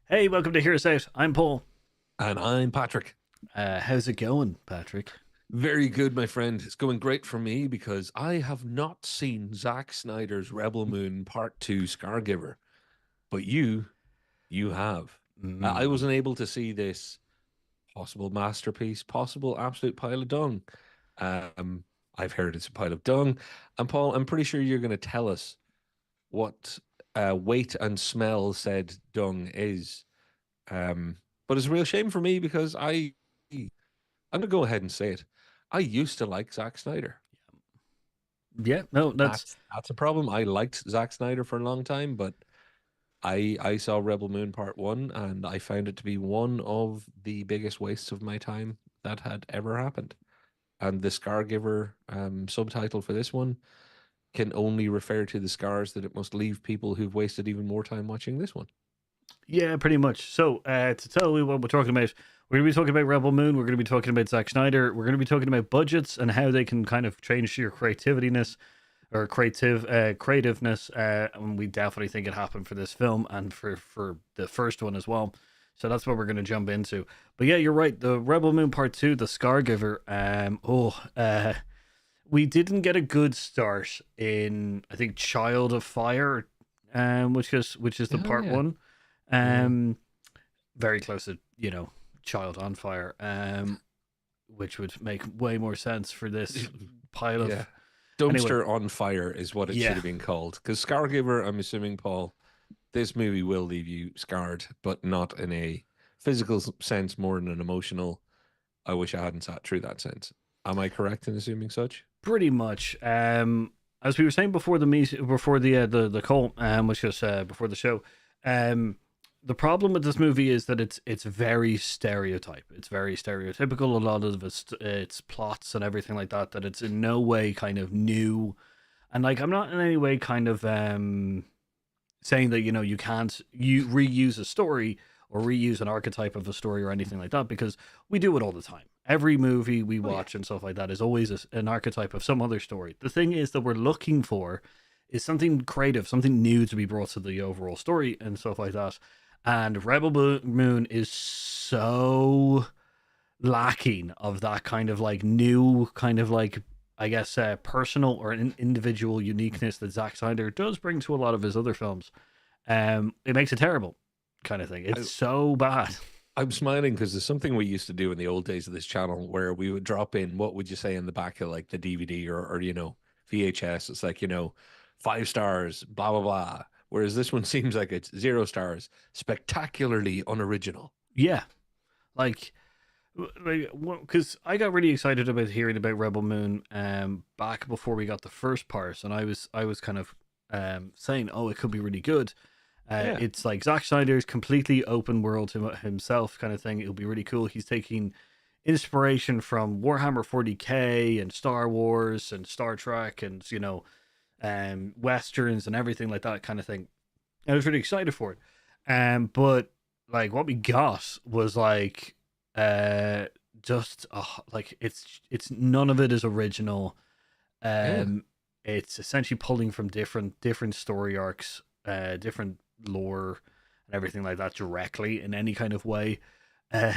Hey, welcome to Hear Us Out. I'm Paul. And I'm Patrick. How's it going, Patrick? Very good, my friend. It's going great for me because I have not seen Zack Snyder's Rebel Moon Part 2 Scargiver, but you have. I Mm. wasn't able to see this possible masterpiece, possible absolute pile of dung. Um, I've heard it's a pile of dung. And Paul, I'm pretty sure you're going to tell us what weight and smell said dung is. Um, but it's a real shame for me because I'm gonna go ahead and say it. I used to like Zack Snyder. Yeah, no, that's That's a problem. I liked Zack Snyder for a long time, but I saw Rebel Moon Part One and I found it to be one of the biggest wastes of my time that had ever happened. And the Scargiver subtitle for this one can only refer to the scars that it must leave people who've wasted even more time watching this one. yeah, pretty much. So, to tell you what we're talking about, we're going to be talking about Rebel Moon. We're going to be talking about Zack Snyder. We're going to be talking about budgets and how they can kind of change your creativeness or creativeness. And we definitely think it happened for this film and for the first one as well. So that's what we're going to jump into. But yeah, you're right. The Rebel Moon Part Two, the Scargiver. We didn't get a good start in I think Child of Fire, which is the Oh part yeah, one, yeah, um, very close to Child on Fire, which would make way more sense for this pile yeah. of anyway. Dumpster on fire is what it should Yeah, have been called. Because Scargiver, I'm assuming, Paul, this movie will leave you scarred, but not in a physical sense, more in an emotional. I wish I hadn't sat through that sense. Am I correct in assuming such? pretty much. As we were saying before the call, which was before the show, um, the problem with this movie is that it's very stereotype. It's very stereotypical. A lot of its plots and everything like that. That it's in no way kind of new, and like I'm not in any way kind of saying that you can't reuse a story or reuse an archetype of a story or anything like that, because we do it all the time. Every movie we Oh yeah. watch and stuff like that is always an archetype of some other story. The thing is that we're looking for is something creative, something new to be brought to the overall story and stuff like that. And Moon is so lacking of that kind of like new kind of like, I guess, personal or an individual uniqueness that Zack Snyder does bring to a lot of his other films. It makes it terrible, kind of thing. I, It's so bad. I'm smiling because there's something we used to do in the old days of this channel where we would drop in what would you say in the back of like the DVD or VHS. It's like, 5 stars, blah blah blah. Whereas this one seems like it's 0 stars, spectacularly unoriginal. Yeah, like because I got really excited about hearing about Rebel Moon back before we got the first part, and I was kind of saying, oh, it could be really good. Yeah. It's like Zack Snyder's completely open world to himself kind of thing. It'll be really cool. He's taking inspiration from Warhammer 40k and Star Wars and Star Trek and westerns and everything like that kind of thing. I was really excited for it. But like what we got was like uh just like it's none of it is original. Yeah. Um it's essentially pulling from different story arcs, different lore and everything like that directly in any kind of way. Uh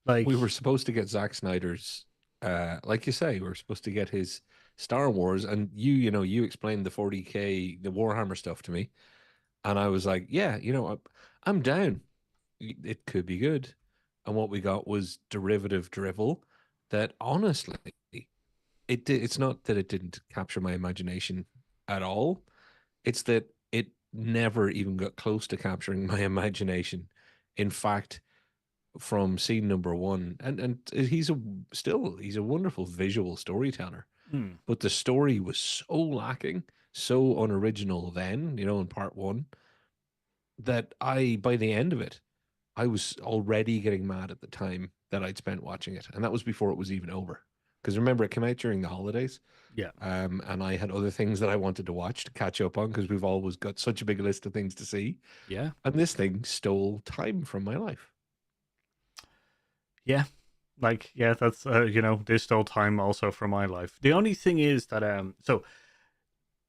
We like were supposed to get Zack Snyder's, like you say, we are supposed to get his Star Wars, and you explained the 40K, the Warhammer stuff to me, and I was like, yeah, I'm down. It could be good. And what we got was derivative drivel that honestly, it's not that it didn't capture my imagination at all. It's that it never even got close to capturing my imagination. In fact, from scene number one, and he's a wonderful visual storyteller, hmm, but the story was so lacking, so unoriginal then, in part one, that I by the end of it, I was already getting mad at the time that I'd spent watching it, and that was before it was even over. Because remember, it came out during the holidays, yeah. and I had other things that I wanted to watch to catch up on because we've always got such a big list of things to see, Yeah. and this thing stole time from my life. Yeah. Like yeah, that's there's still time also for my life. The only thing is that so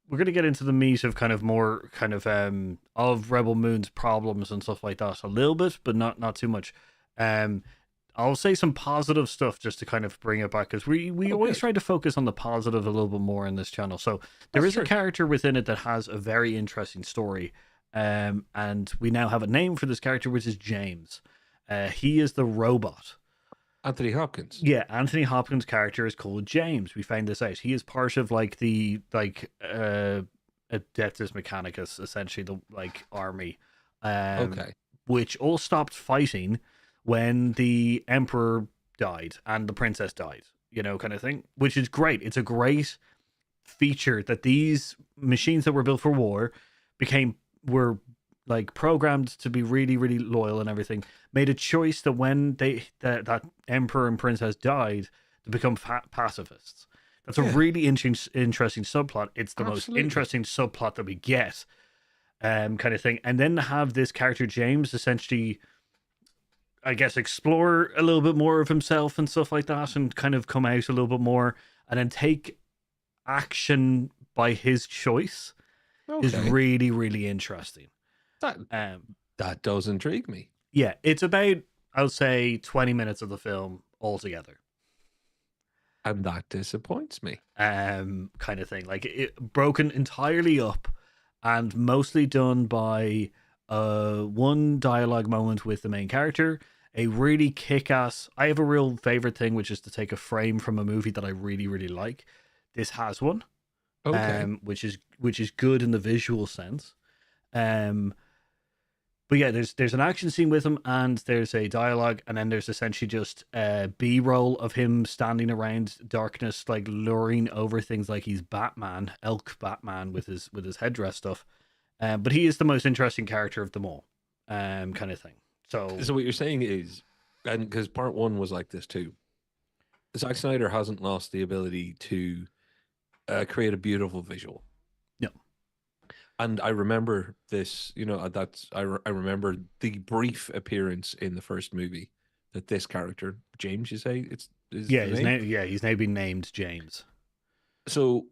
we're gonna get into the meat of kind of more kind of Rebel Moon's problems and stuff like that a little bit, but not too much. Um, I'll say some positive stuff just to kind of bring it back because we Oh, always good. try to focus on the positive a little bit more in this channel. So there That's is a true. character within it that has a very interesting story, and we now have a name for this character, which is James. He is the robot. Anthony Hopkins. Yeah, Anthony Hopkins' character is called James. We found this out. He is part of like the Adeptus Mechanicus, essentially the like army, um, Okay. which all stopped fighting when the Emperor died and the princess died. You know, kind of thing, which is great. It's a great feature that these machines that were built for war became were like programmed to be really really loyal and everything, made a choice that when that emperor and princess died to become pacifists. That's a Yeah, really interesting subplot. It's the most absolutely. interesting subplot that we get, kind of thing. And then to have this character James essentially, I guess, explore a little bit more of himself and stuff like that, and kind of come out a little bit more, and then take action by his choice is Okay. really really interesting. That Um, that does intrigue me. yeah, it's about, I'll say, 20 minutes of the film altogether. And that disappoints me. Kind of thing. Like it broken entirely up and mostly done by one dialogue moment with the main character. A really kick ass. I have a real favorite thing, which is to take a frame from a movie that I really, really like. This has one. Okay. Which is good in the visual sense. Um but yeah, there's an action scene with him, and there's a dialogue, and then there's essentially just a B-roll of him standing around darkness, like luring over things like he's Batman, elk Batman with his headdress stuff. But he is the most interesting character of them all, kind of thing. So So what you're saying is, and because part one was like this too, Zack Snyder hasn't lost the ability to create a beautiful visual. no, And I remember this, I remember the brief appearance in the first movie that this character, James, you say it's is yeah, the name. he's now been named James. So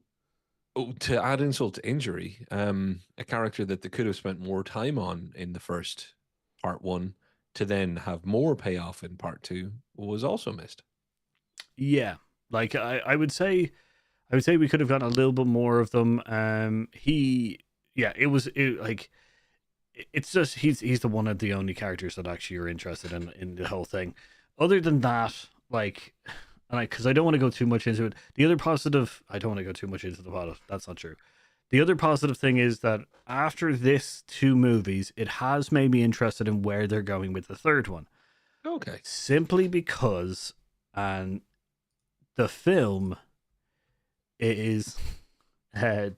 to add insult to injury, a character that they could have spent more time on in the first part one to then have more payoff in part two was also missed. Yeah, like I would say we could have gotten a little bit more of them. Yeah, like it's just he's the one of the only characters that actually you're interested in the whole thing. Other than that, like, and because I don't want to go too much into it. The other positive, I don't want to go too much into the plot. That's not true. The other positive thing is that after this two movies, it has made me interested in where they're going with the third one. Okay. Simply because, and the film is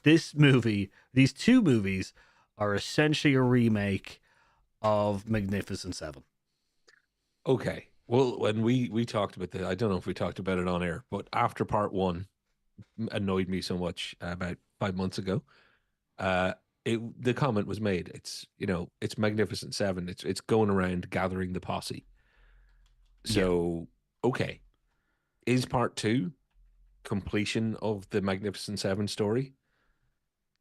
these two movies are essentially a remake of Magnificent Seven. Okay. Well, when we talked about I don't know if we talked about it on air, but after part one annoyed me so much about 5 months ago, uh, the comment was made. It's Magnificent Seven. It's going around gathering the posse. Yeah, So, okay, is part two completion of the Magnificent Seven story?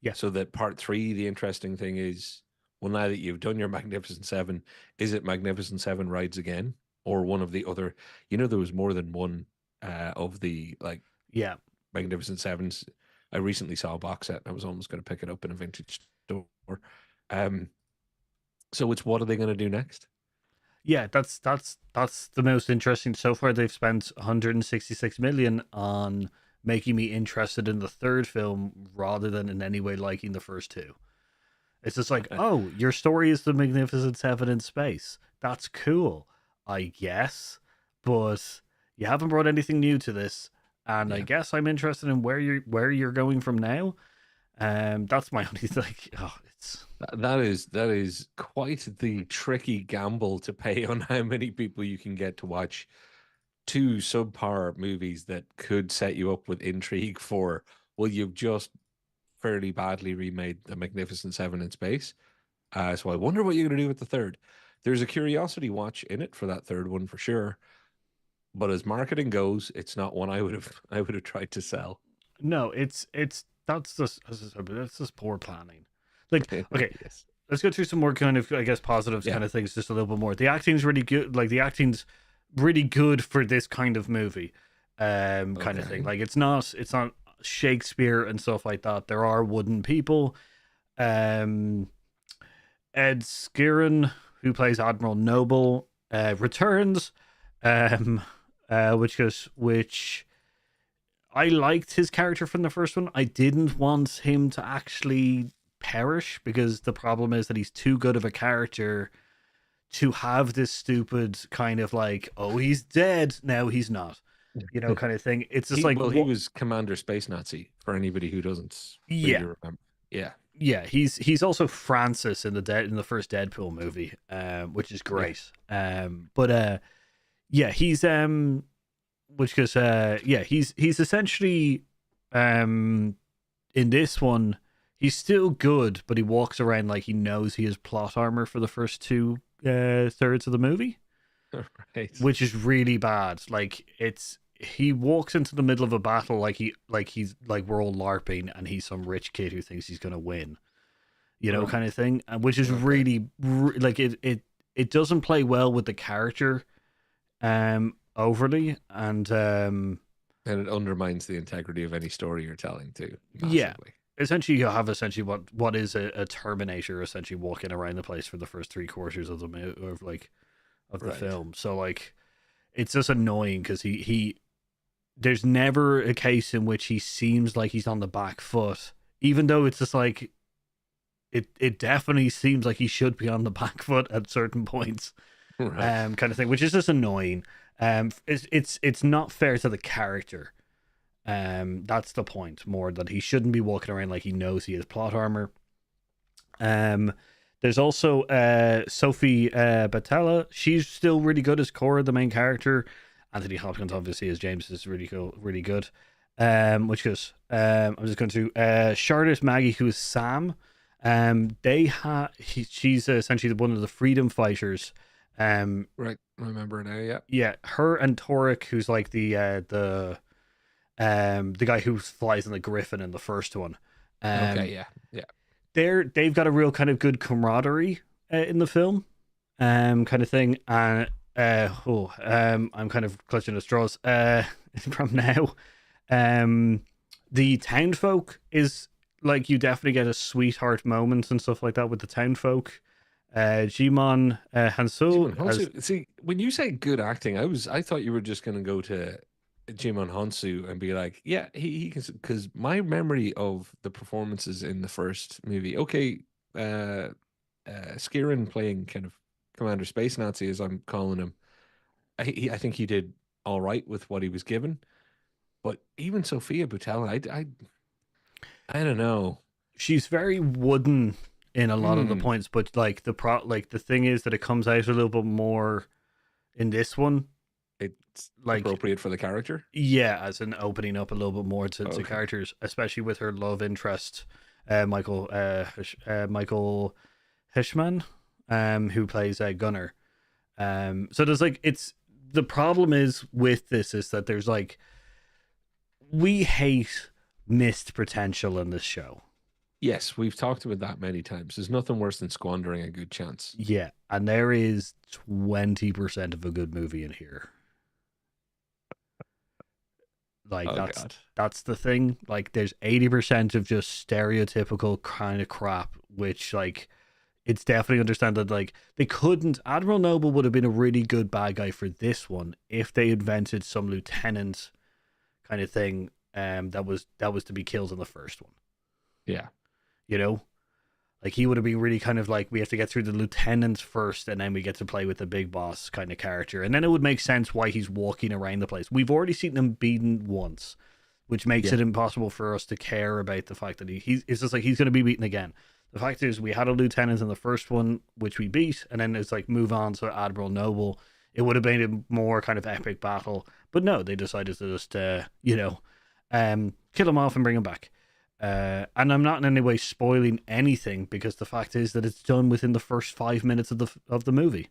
yeah, So that part three, the interesting thing is, well, now that you've done your Magnificent Seven, is it Magnificent Seven rides again, or one of the other? There was more than one of the like yeah, Magnificent Sevens. I recently saw a box set. And I was almost going to pick it up in a vintage store. Um, so it's what are they going to do next? yeah. That's the most interesting so far. They've spent 166 million on making me interested in the third film rather than in any way liking the first two. It's just like, oh, your story is the Magnificent Seven in space. That's cool, I guess, but you haven't brought anything new to this, and I Yeah, guess I'm interested in where you're going from now. That's my only like. Oh, it's that is quite the tricky gamble to pay on how many people you can get to watch two subpar movies that could set you up with intrigue for, well, you've just fairly badly remade The Magnificent Seven in space. So I wonder what you're going to do with the third. There's a curiosity watch in it for that third one for sure. But as marketing goes, it's not one I would have I would have tried to sell. no, that's just poor planning. Like, It okay, really is. let's go through some more kind of, I guess, positives Yeah. kind of things, just a little bit more. The acting's really good. Like, the acting's really good for this kind of movie, kind of thing. Okay. Like, it's not Shakespeare and stuff like that. There are wooden people. Um, Ed Skirren, who plays Admiral Noble, returns, um, which I liked his character from the first one. I didn't want him to actually perish because the problem is that he's too good of a character to have this stupid kind of like, oh, he's dead now, he's not, kind of thing. It's just like, He what? was Commander Space Nazi for anybody who doesn't really Yeah, remember. Yeah. yeah. He's also Francis in the first Deadpool movie, which is Yeah. great. But yeah, he's which goes yeah, he's essentially in this one he's still good, but he walks around like he knows he has plot armor for the first two thirds of the movie, Right. which is really bad. Like, he walks into the middle of a battle he's like we're all larping and he's some rich kid who thinks he's gonna win, Right. kind of thing, and which is Okay. really like it doesn't play well with the character overly, and And it undermines the integrity of any story you're telling too, yeah, massively. essentially you have essentially what is a Terminator essentially walking around the place for the first three quarters of the Right. film. So like, it's just annoying because he there's never a case in which he seems like he's on the back foot, even though it's just like it definitely seems like he should be on the back foot at certain points, Right. kind of thing, which is just annoying. It's not fair to the character. That's the point more, that he shouldn't be walking around like he knows he has plot armor. There's also Sophie Batella. She's still really good as Cora, the main character. Anthony Hopkins, obviously, as James, is really cool, really good. Which goes, I'm just going to Charlotte Maggie, who is Sam. She's essentially one of the freedom fighters. Right. Remember now, yeah. Yeah, her and Torek, who's like the guy who flies in the Griffin in the first one. Okay, yeah. Yeah. They've got a real kind of good camaraderie in the film, kind of thing. And I'm kind of clutching at straws from now. The townfolk is like, you definitely get a sweetheart moment and stuff like that with the townfolk. Jimon Hansu Jimon as Honsu. See, when you say good acting, I thought you were just gonna go to Jimon Honsu and be like, yeah, he can, because my memory of the performances in the first movie, okay, uh Skirin playing kind of Commander Space Nazi, as I'm calling him, I think he did all right with what he was given. But even Sophia Boutella, I don't know. she's very wooden in a lot of the Hmm. points, but like the thing is that it comes out a little bit more in this one. It's Like, appropriate for the character. yeah, as in opening up a little bit more to Okay. characters, especially with her love interest, Michael Hishman, who plays Gunner. So there's like, it's the problem is with this is that there's like, we hate missed potential in this show. Yes, we've talked about that many times. There's nothing worse than squandering a good chance. Yeah, and there is 20% of a good movie in here. Like, Oh that's God. that's the thing. Like, there's 80% of just stereotypical kind of crap, which like, it's definitely understand that like, they couldn't, Admiral Noble would have been a really good bad guy for this one if they invented some lieutenant kind of thing, that was to be killed in the first one. Yeah. You know? Like, he would have been really kind of like, we have to get through the lieutenant first, and then we get to play with the big boss kind of character. And then it would make sense why he's walking around the place. We've already seen him beaten once, which makes Yeah. it impossible for us to care about the fact that it's just like, he's going to be beaten again. The fact is, we had a lieutenant in the first one, which we beat, and then it's like, move on to Admiral Noble. It would have been a more kind of epic battle. But no, they decided to just, kill him off and bring him back. And I'm not in any way spoiling anything, because the fact is that it's done within the first 5 minutes of the movie.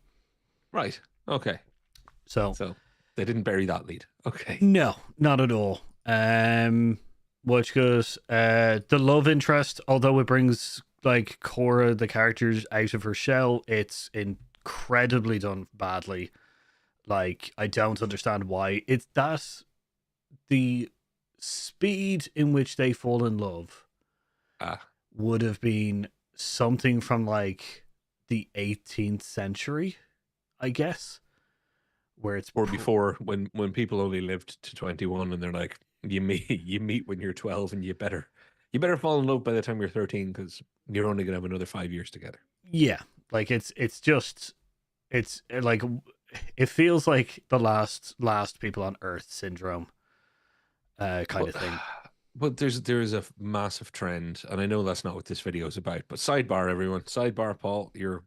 Right. Okay. So So they didn't bury that lead. Okay. no, not at all. which goes the love interest, although it brings like Cora the characters out of her shell, it's incredibly done badly. Like I don't understand why. It's that the speed in which they fall in love Ah, would have been something from like the 18th century, I guess, where it's or before, when people only lived to 21, and they're like, you meet when you're 12, and you better fall in love by the time you're 13, because you're only gonna have another 5 years together. yeah, like it's just it's like it feels like the last people on Earth syndrome, kind But of thing. but there is a massive trend, and I know that's not what this video is about. But sidebar, everyone, sidebar, Paul, you're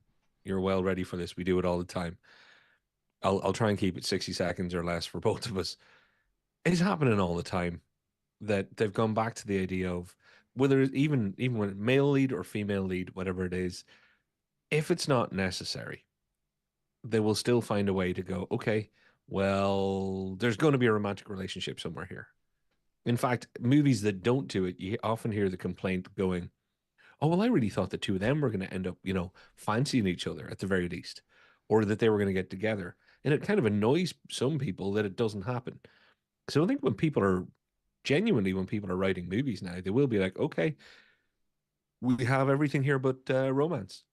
well ready for this. We do it all the time. I'll try and keep it 60 seconds or less for both of us. It's happening all the time that they've gone back to the idea of whether even when male lead or female lead, whatever it is, if it's not necessary, they will still find a way to go, okay, well, there's going to be a romantic relationship somewhere here. In fact, movies that don't do it, you often hear the complaint going, oh, well, I really thought the two of them were going to end up, fancying each other at the very least, or that they were going to get together. And it kind of annoys some people that it doesn't happen. So I think when people are writing movies now, they will be like, okay, we have everything here but romance.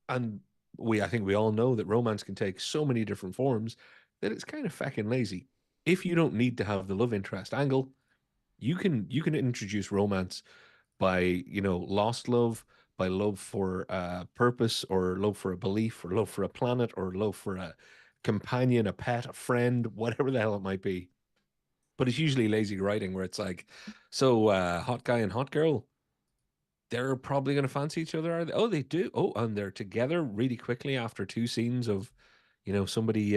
And I think we all know that romance can take so many different forms that it's kind of fucking lazy. If you don't need to have the love interest angle, you can introduce romance by lost love, by love for a purpose, or love for a belief, or love for a planet, or love for a companion, a pet, a friend, whatever the hell it might be. But it's usually lazy writing where it's like, so hot guy and hot girl, they're probably going to fancy each other, are they? Oh, they do. Oh, and they're together really quickly after two scenes of, somebody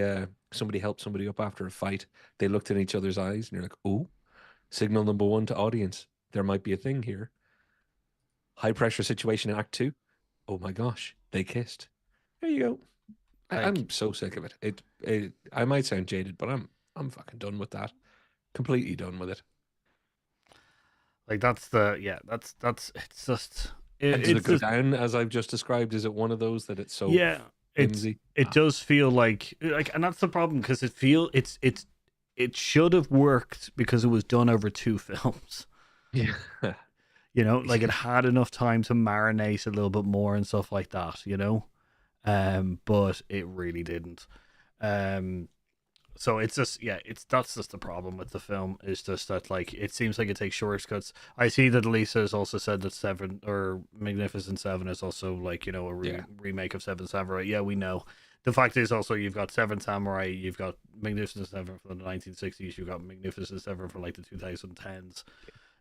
helped somebody up after a fight. They looked in each other's eyes, and you're like, oh, signal number one to audience, there might be a thing here. High pressure situation in Act Two. Oh my gosh, they kissed. There you go. I'm Like so sick of it. I might sound jaded, but I'm fucking done with that. Completely done with it. like that's the yeah that's it's just And does it it's go just down as I've just described? Is it one of those that it's so yeah flimsy? it does feel like and that's the problem because it should have worked because it was done over two films. Yeah. Like it had enough time to marinate a little bit more and stuff like that. But it really didn't. Um, so it's just that's just the problem with the film is just that like it seems like it takes shortcuts. I see that Lisa has also said that Seven or Magnificent Seven is also like a Yeah. remake of Seven Samurai. Yeah, we know. The fact is also you've got Seven Samurai, you've got Magnificent Seven from the 1960s, you've got Magnificent Seven from like the 2010s.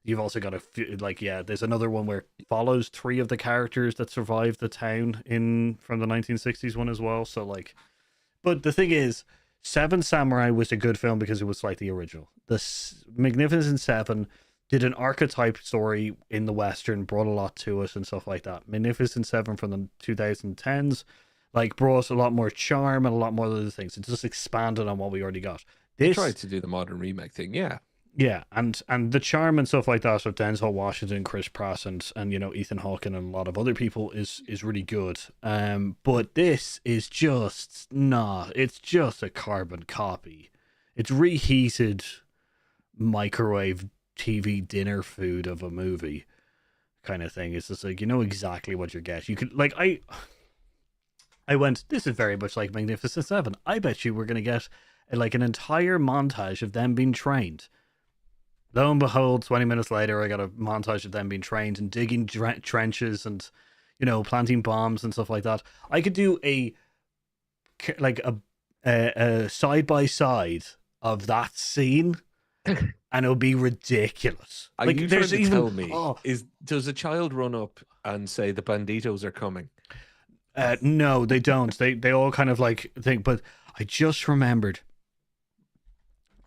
You've also got a few, like there's another one where it follows three of the characters that survived the town in from the 1960s one as well. So like, but the thing is, Seven Samurai was a good film because it was like the original. Magnificent Seven did an archetype story in the Western, brought a lot to us and stuff like that. Magnificent Seven from the 2010s, like brought a lot more charm and a lot more other things. It just expanded on what we already got. They This tried to do the modern remake thing. Yeah. yeah, and the charm and stuff like that of Denzel Washington, Chris Pratt, and Ethan Hawke and a lot of other people is really good. But this is just not. It's just a carbon copy. It's reheated microwave TV dinner food of a movie kind of thing. It's just like you know exactly what you get. You could like I went. This is very much like Magnificent Seven. I bet you we're gonna get like an entire montage of them being trained. Lo and behold, 20 minutes later, I got a montage of them being trained and digging trenches and, planting bombs and stuff like that. I could do like a side by side of that scene, and it would be ridiculous. Are Like you trying there's to even tell me does a child run up and say the banditos are coming? no, they don't. They all kind of like think. But I just remembered.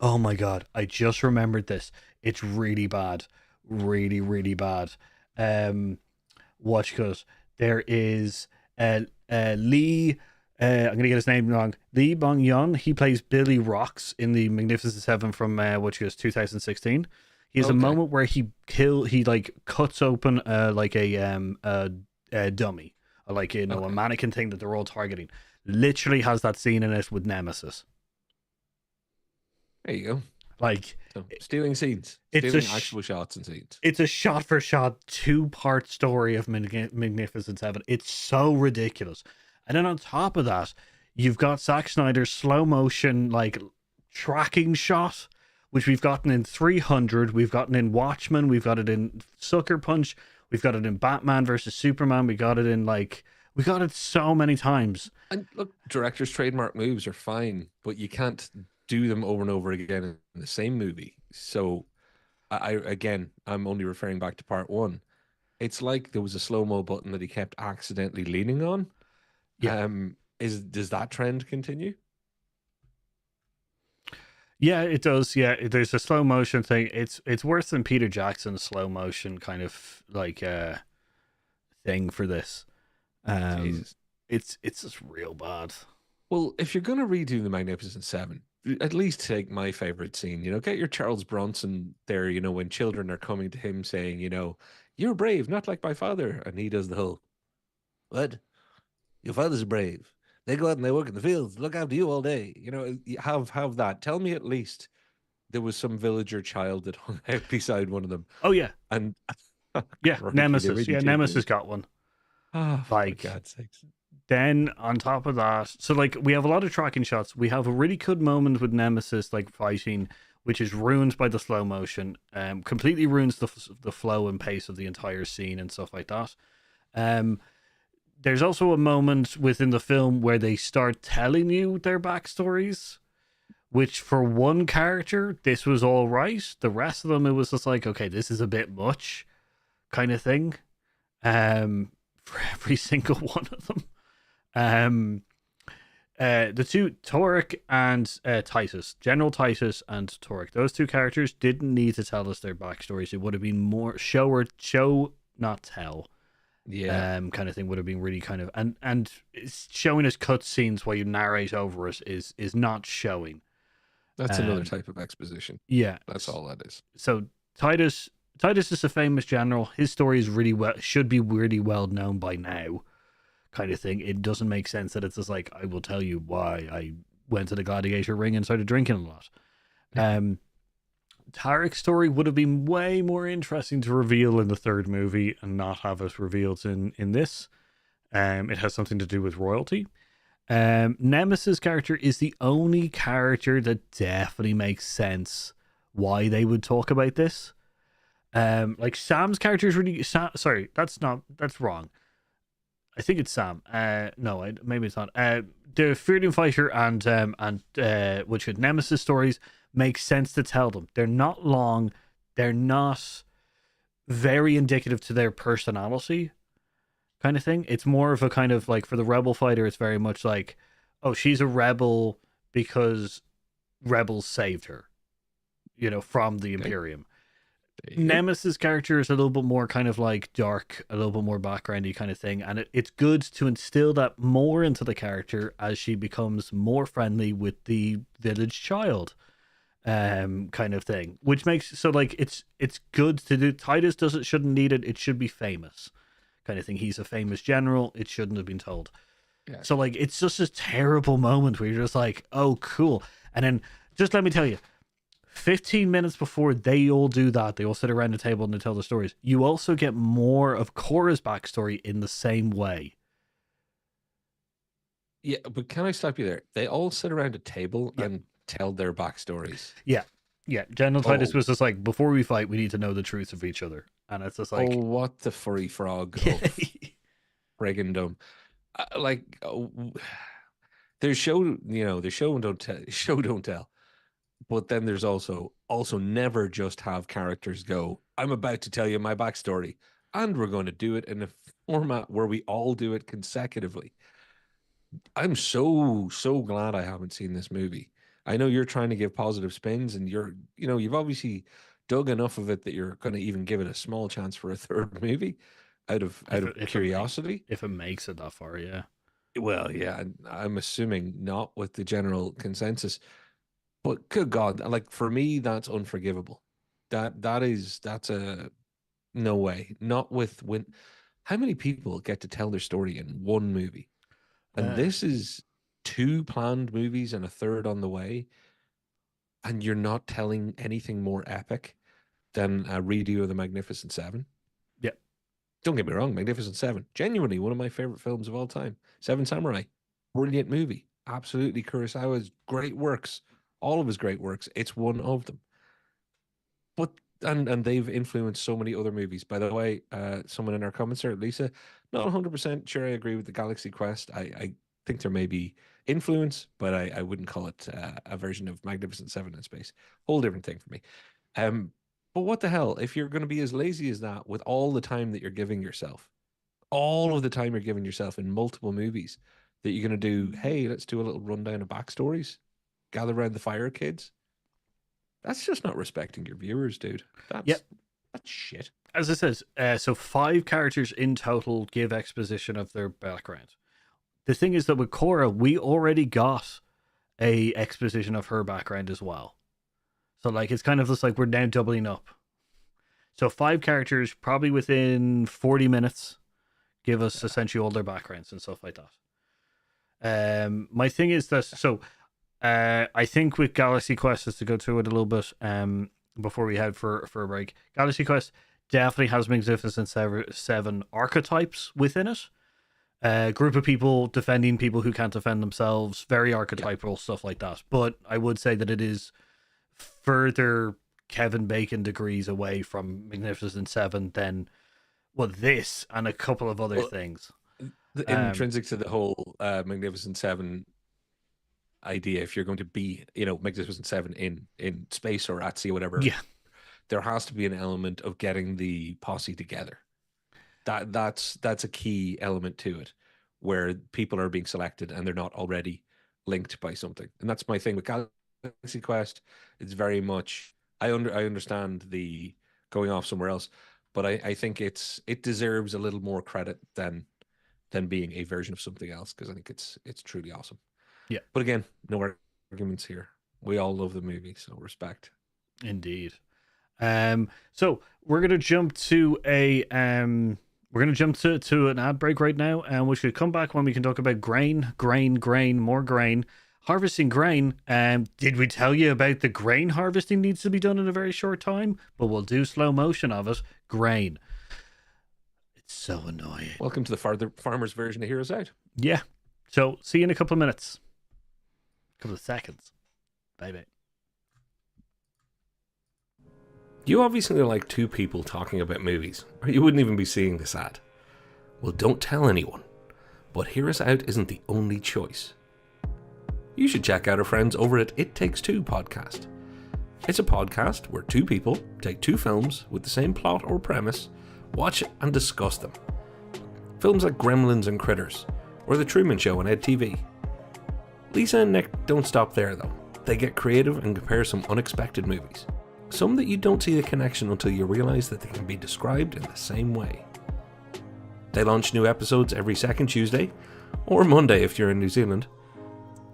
Oh my god! I just remembered this. It's really bad, really, really bad. Watch because there is Lee. I'm gonna get his name wrong. Lee Bong Yun. He plays Billy Rocks in the Magnificent Seven from which was 2016. He has a Okay. moment where he like cuts open like a dummy, or like a Okay. mannequin thing that they're all targeting. Literally has that scene in it with Nemesis. There you go. Like So stealing scenes, it's a stealing actual shots and scenes. it's a shot for shot 2-part story of Magnificent Seven. It's so ridiculous. And then on top of that, you've got Zack Snyder's slow motion like tracking shot, which we've gotten in 300, we've gotten in Watchmen, we've got it in Sucker Punch, we've got it in Batman versus Superman, we got it so many times. And look, directors' trademark moves are fine, but you can't do them over and over again in the same movie. So again, I'm only referring back to part one. It's like there was a slow mo button that he kept accidentally leaning on. Yeah. Is does that trend continue? Yeah, it does. Yeah, there's a slow motion thing. It's worse than Peter Jackson's slow motion kind of like thing for this. Um, Jesus. it's just real bad. Well, if you're gonna redo the Magnificent Seven, at least take my favorite scene. Get your Charles Bronson there. When children are coming to him saying, "You're brave, not like my father," and he does the whole, "What? Your father's brave. They go out and they work in the fields, look after you all day." You have that. Tell me at least there was some villager child that hung out beside one of them, Oh yeah, and yeah. crikey, they Nemesis. really Yeah, did, didn't Nemesis they? got one. Ah, for Like God's sakes. then on top of that, so like we have a lot of tracking shots. We have a really good moment with Nemesis like fighting, which is ruined by the slow motion. Completely ruins the flow and pace of the entire scene and stuff like that. Um, there's also a moment within the film where they start telling you their backstories, which for one character, this was all right. The rest of them, it was just like, okay, this is a bit much kind of thing. For every single one of them. Um, the two, Torek and Titus, General Titus and Torek, those two characters didn't need to tell us their backstories. It would have been more show, not tell. Yeah, Kind of thing would have been really kind of and it's showing us cutscenes while you narrate over it is not showing. that's another Um, type of exposition. yeah. That's all that is. So Titus is a famous general. His story is should be really well known by now, kind of thing. It doesn't make sense that it's just like I will tell you why I went to the gladiator ring and started drinking a lot. Um, Tarek's story would have been way more interesting to reveal in the third movie and not have it revealed in this. It has something to do with royalty. Nemesis' character is the only character that definitely makes sense why they would talk about this. Like Sam's character is really sorry, that's wrong. I think it's Sam. No, maybe it's not. The freedom fighter and which with Nemesis stories make sense to tell them. They're not long. They're not very indicative to their personality, kind of thing. It's more of a kind of like for the rebel fighter. It's very much like, oh, she's a rebel because rebels saved her, from the Okay, Imperium. there you go. Nemesis character is a little bit more kind of like dark, a little bit more backgroundy kind of thing, and it's good to instill that more into the character as she becomes more friendly with the village child, kind of thing. Which makes so like it's good to do. Titus shouldn't need it. It should be famous, kind of thing. He's a famous general. It shouldn't have been told. Yeah. So like it's just a terrible moment where you're just like, oh cool, and then just let me tell you. 15 minutes before they all do that, they all sit around the table and they tell the stories. You also get more of Cora's backstory in the same way. Yeah, but can I stop you there? They all sit around a table Yeah. and tell their backstories. Yeah. Yeah. General Titus Oh, was just like, before we fight, we need to know the truth of each other. And it's just oh, like, what the furry frog of friggindom. There's there's show and don't tell, show don't tell. But then there's also never just have characters go, I'm about to tell you my backstory, and we're going to do it in a format where we all do it consecutively. I'm so glad I haven't seen this movie. I know you're trying to give positive spins, and you've obviously dug enough of it that you're going to even give it a small chance for a third movie out of if curiosity. if it makes it that far, yeah. Well, yeah, I'm assuming not with the general consensus. But good God, like for me, that's unforgivable. That's a no way. Not with when how many people get to tell their story in one movie? And Uh, this is two planned movies and a third on the way, and you're not telling anything more epic than a redo of the Magnificent Seven. yeah, Don't get me wrong, Magnificent Seven, genuinely one of my favorite films of all time. Seven Samurai, brilliant movie. Absolutely Kurosawa's great works, all of his great works. It's one of them. But and they've influenced so many other movies. By the way, someone in our comments there, Lisa, not 100% sure I agree with the Galaxy Quest. I think there may be influence, but I wouldn't call it a version of Magnificent Seven in space. Whole different thing for me. Um, but what the hell? If you're going to be as lazy as that with all the time that you're giving yourself, all of the time you're giving yourself in multiple movies, that you're going to do, hey, let's do a little rundown of backstories, gather around the fire, kids. That's just not respecting your viewers, dude. yep. That's shit. As it says, so 5 characters in total give exposition of their background. The thing is that with Korra, we already got a exposition of her background as well. So like it's kind of just like we're now doubling up. So 5 characters, probably within 40 minutes, give us essentially all their backgrounds and stuff like that. My thing is that I think with Galaxy Quest, is to go through it a little bit before we head for a break. Galaxy Quest definitely has Magnificent Seven archetypes within it. Group of people defending people who can't defend themselves, very archetypal stuff like that. But I would say that it is further Kevin Bacon degrees away from Magnificent Seven than this and a couple of other things. The intrinsic to the whole Magnificent Seven idea, if you're going to be, Magnificent Seven in space or at sea or whatever, Yeah, there has to be an element of getting the posse together. That's a key element to it, where people are being selected and they're not already linked by something. And that's my thing with Galaxy Quest. It's very much I understand the going off somewhere else, but I think it deserves a little more credit than being a version of something else, because I think it's truly awesome. yeah, But again, no arguments here. We all love the movie, so respect. indeed. So we're gonna jump to to an ad break right now, and we should come back when we can talk about grain, more grain, harvesting grain. Did we tell you about the grain harvesting needs to be done in a very short time? But we'll do slow motion of it. Grain. It's so annoying. Welcome to the farmer's version of Heroes Out. Yeah. So see you in a couple of minutes. A couple of seconds. Bye bye. You obviously like 2 people talking about movies, or you wouldn't even be seeing this ad. Well, don't tell anyone. But Hear Us Out isn't the only choice. You should check out our friends over at It Takes Two podcast. It's a podcast where 2 people take 2 films with the same plot or premise, watch and discuss them. Films like Gremlins and Critters, or The Truman Show on EdTV. Lisa and Nick don't stop there though. They get creative and compare some unexpected movies. Some that you don't see the connection until you realise that they can be described in the same way. They launch new episodes every second Tuesday, or Monday if you're in New Zealand.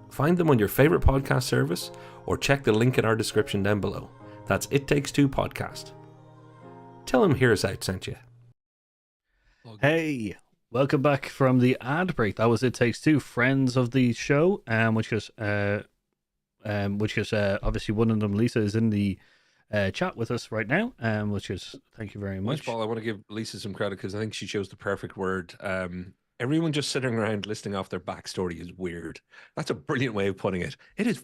Find them on your favourite podcast service, or check the link in our description down below. That's It Takes Two podcast. Tell them Hear Us Out sent you. Hey, welcome back from the ad break. That was It Takes Two, friends of the show, which is obviously one of them. Lisa is in the chat with us right now, which is thank you very much. First of all, I want to give Lisa some credit because I think she chose the perfect word. Everyone just sitting around listing off their backstory is weird. That's a brilliant way of putting it. It is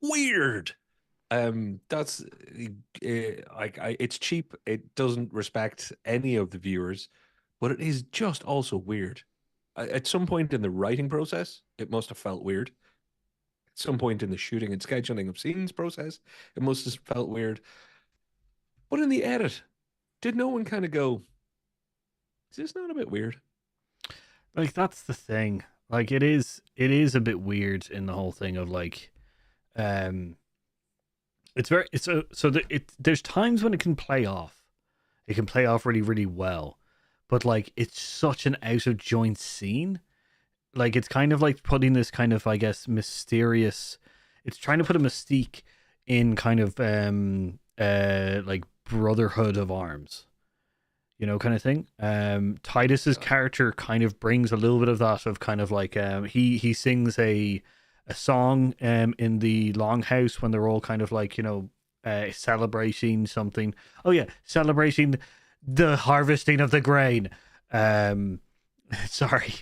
weird. That's it's cheap. It doesn't respect any of the viewers, but it is just also weird. At some point in the writing process, it must have felt weird. At some point in the shooting and scheduling of scenes process, it must have felt weird. But in the edit, did no one kind of go, is this not a bit weird? Like that's the thing. Like it is a bit weird in the whole thing of like, there's times when it can play off. It can play off really, really well, but like it's such an out of joint scene. Like it's kind of like putting this kind of, I guess, mysterious. It's trying to put a mystique in kind of like brotherhood of arms, kind of thing. Titus's character kind of brings a little bit of that, of kind of like he sings a song in the longhouse when they're all kind of like celebrating something. Oh yeah, celebrating the harvesting of the grain. Sorry.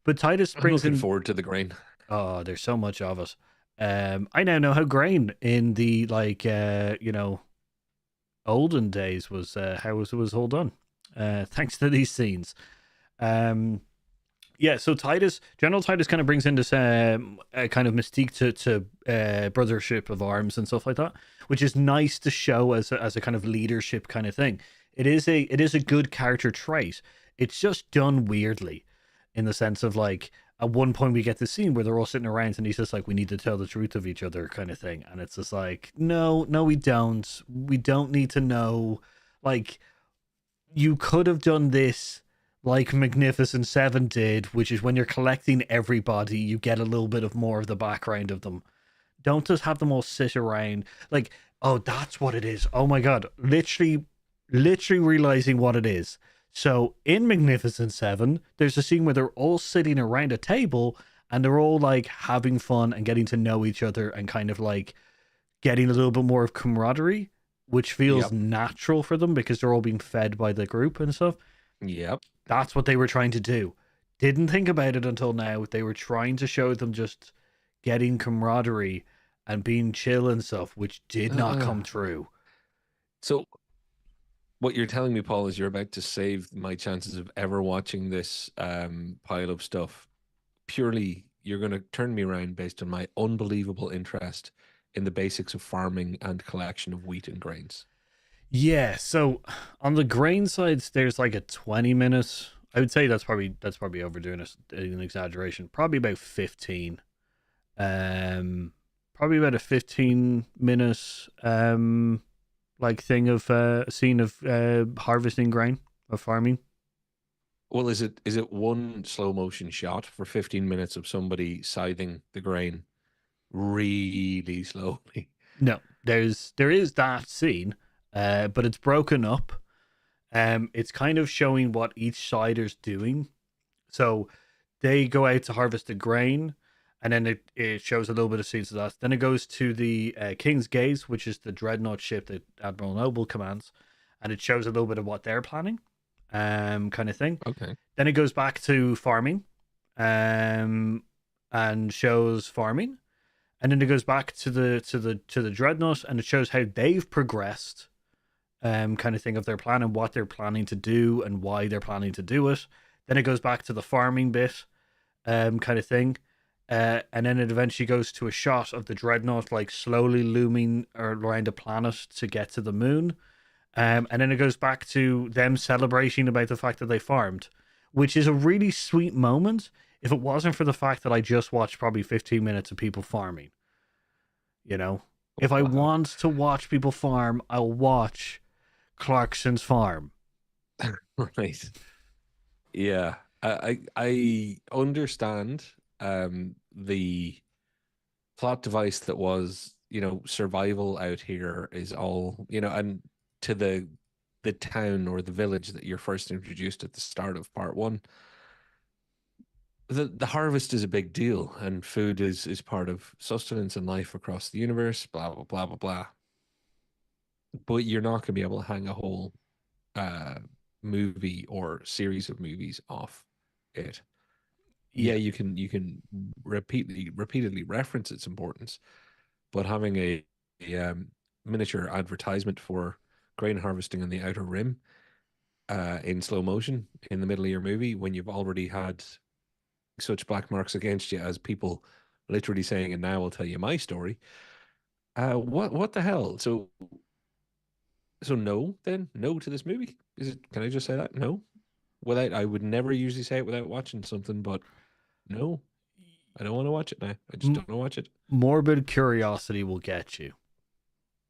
But Titus brings I'm looking in forward to the grain. Oh, there's so much of it. I now know how grain in the olden days was how it was all done. Thanks to these scenes. Yeah, so General Titus kind of brings in this a kind of mystique to brothership of arms and stuff like that, which is nice to show as a kind of leadership kind of thing. It is a good character trait. It's just done weirdly, in the sense of like at one point we get this scene where they're all sitting around and he's just like, we need to tell the truth of each other kind of thing, and it's just like, no, we don't need to know. Like, you could have done this like Magnificent Seven did, which is when you're collecting everybody, you get a little bit of more of the background of them. Don't just have them all sit around like, oh, that's what it is. Oh my god, literally realizing what it is. So in Magnificent Seven, there's a scene where they're all sitting around a table and they're all like having fun and getting to know each other and kind of like getting a little bit more of camaraderie, which feels natural for them because they're all being fed by the group and stuff. Yep. That's what they were trying to do. Didn't think about it until now. They were trying to show them just getting camaraderie and being chill and stuff, which did not come true. So what you're telling me, Paul, is you're about to save my chances of ever watching this pile of stuff. Purely, you're going to turn me around based on my unbelievable interest in the basics of farming and collection of wheat and grains. Yeah, so on the grain sides, there's like a 20 minutes. I would say that's probably overdoing it, an exaggeration. Probably about 15. Probably about a 15 minutes like thing of a scene of harvesting grain, of farming. Well, is it one slow motion shot for 15 minutes of somebody scything the grain really slowly? No, there is that scene, but it's broken up. It's kind of showing what each sider's doing. So they go out to harvest the grain, and then it shows a little bit of scenes of that. Then it goes to the King's Gaze, which is the dreadnought ship that Admiral Noble commands, and it shows a little bit of what they're planning, kind of thing. Okay. Then it goes back to farming, and shows farming, and then it goes back to the dreadnought, and it shows how they've progressed, kind of thing of their plan and what they're planning to do and why they're planning to do it. Then it goes back to the farming bit, kind of thing. And then it eventually goes to a shot of the dreadnought like slowly looming around a planet to get to the moon. And then it goes back to them celebrating about the fact that they farmed, which is a really sweet moment if it wasn't for the fact that I just watched probably 15 minutes of people farming. If I want to watch people farm, I'll watch Clarkson's Farm. Right. Yeah. I understand the plot device that was, survival out here is all, and to the town or the village that you're first introduced at the start of part one, the harvest is a big deal, and food is part of sustenance and life across the universe, blah blah blah blah blah. But you're not going to be able to hang a whole movie or series of movies off it. Yeah, you can repeatedly reference its importance, but having a miniature advertisement for grain harvesting on the Outer Rim in slow motion in the middle of your movie, when you've already had such black marks against you as people literally saying, and now I'll tell you my story. What the hell? So no to this movie. Can I just say that? No. I would never usually say it without watching something, but no, I don't want to watch it now. I just don't want to watch it. Morbid curiosity will get you.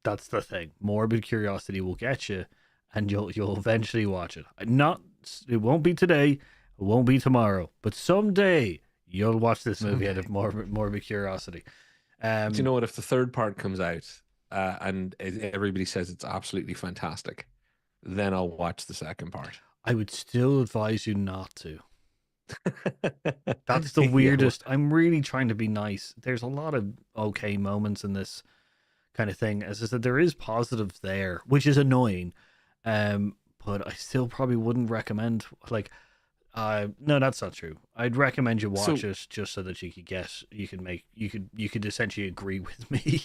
That's the thing. Morbid curiosity will get you, and you'll eventually watch it. It won't be today, it won't be tomorrow, but someday you'll watch this movie out of morbid curiosity. Do you know what? If the third part comes out and everybody says it's absolutely fantastic, then I'll watch the second part. I would still advise you not to. That's the Yeah, weirdest. I'm really trying to be nice. There's a lot of okay moments in this kind of thing. As I said, there is positives there, which is annoying. But I still probably wouldn't recommend like no, that's not true. I'd recommend you watch so it just so that you could essentially agree with me.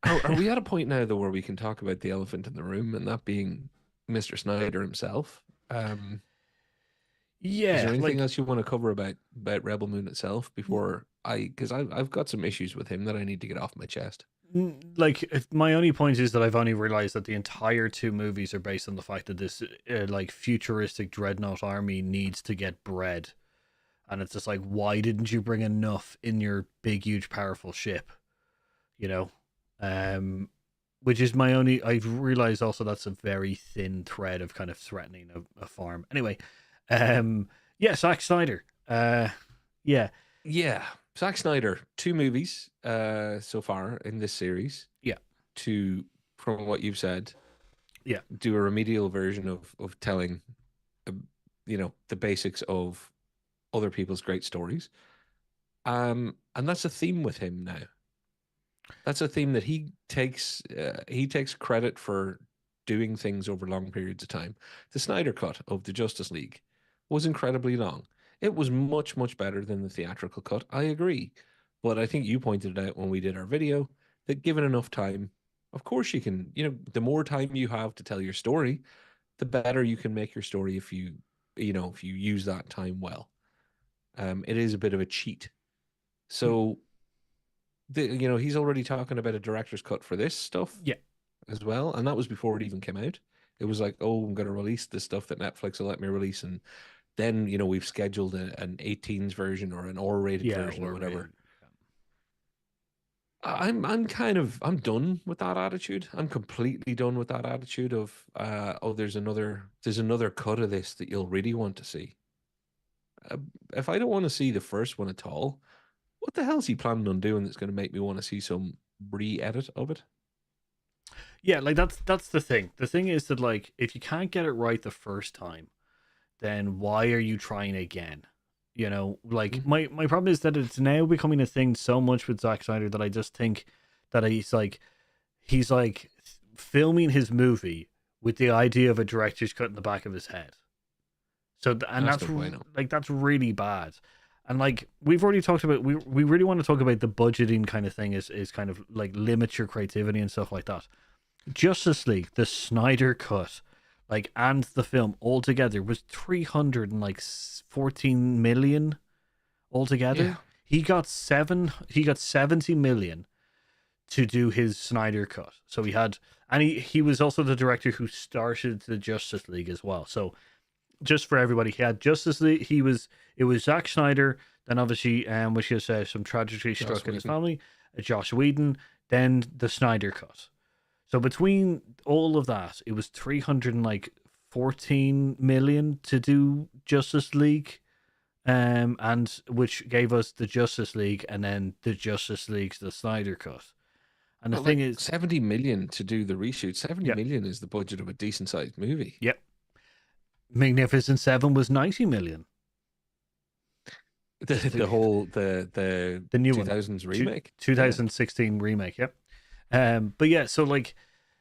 are we at a point now though where we can talk about the elephant in the room, and that being Mr. Snyder himself? Is Yeah, there anything like else you want to cover about Rebel Moon itself before because I've got some issues with him that I need to get off my chest. like my only point is that I've only realized that the entire two movies are based on the fact that this like futuristic dreadnought army needs to get bread, and it's just like, why didn't you bring enough in your big, huge, powerful ship? You know, um, which is my only. I've realized also that's a very thin thread of kind of threatening a farm. Anyway, yeah, Zack Snyder. Yeah, Yeah, Zack Snyder, two movies so far in this series yeah, to, from what you've said, yeah, do a remedial version of telling, uh, the basics of other people's great stories. And that's a theme with him now. That's a theme that he takes credit for doing things over long periods of time. The Snyder cut of the Justice League was incredibly long. It was much, much better than the theatrical cut. I agree. But I think you pointed it out when we did our video that given enough time, of course you can, the more time you have to tell your story, the better you can make your story if you use that time well. It is a bit of a cheat. So he's already talking about a director's cut for this stuff yeah. as well, and that was before it even came out. It was like, oh, I'm going to release this stuff that Netflix will let me release, and then we've scheduled an 18s version or an R-rated Yeah, version or or whatever. rated. I'm done with that attitude. I'm completely done with that attitude of there's another cut of this that you'll really want to see. Uh, if I don't want to see the first one at all, what the hell's he planning on doing that's going to make me want to see some re-edit of it? Yeah, like that's the thing. The thing is that like if you can't get it right the first time, then why are you trying again? Like Mhm. my problem is that it's now becoming a thing so much with Zack Snyder that I just think that he's like filming his movie with the idea of a director's cut in the back of his head. So and That's no bueno. that's really bad. And like we've already talked about, we really want to talk about the budgeting kind of thing is kind of like limit your creativity and stuff like that. Justice League, the Snyder cut, like, and the film altogether was 314 million Yeah. altogether. He got 70 million to do his Snyder cut. So he was also the director who started the Justice League as well. So just for everybody, he had Justice League. It was Zack Snyder, then obviously, which is some tragedy Joss struck in his Whedon. family, Josh Whedon, then the Snyder cut. So between all of that, it was 314 million to do Justice League, and which gave us the Justice League, and then the Justice League's the Snyder cut. And the But thing like is, 70 million to do the reshoot. 70 yeah, million is the budget of a decent sized movie. yep. Magnificent Seven was 90 million. The whole the New one, 2000s remake. Yeah. 2016 remake. Yep. But yeah, so like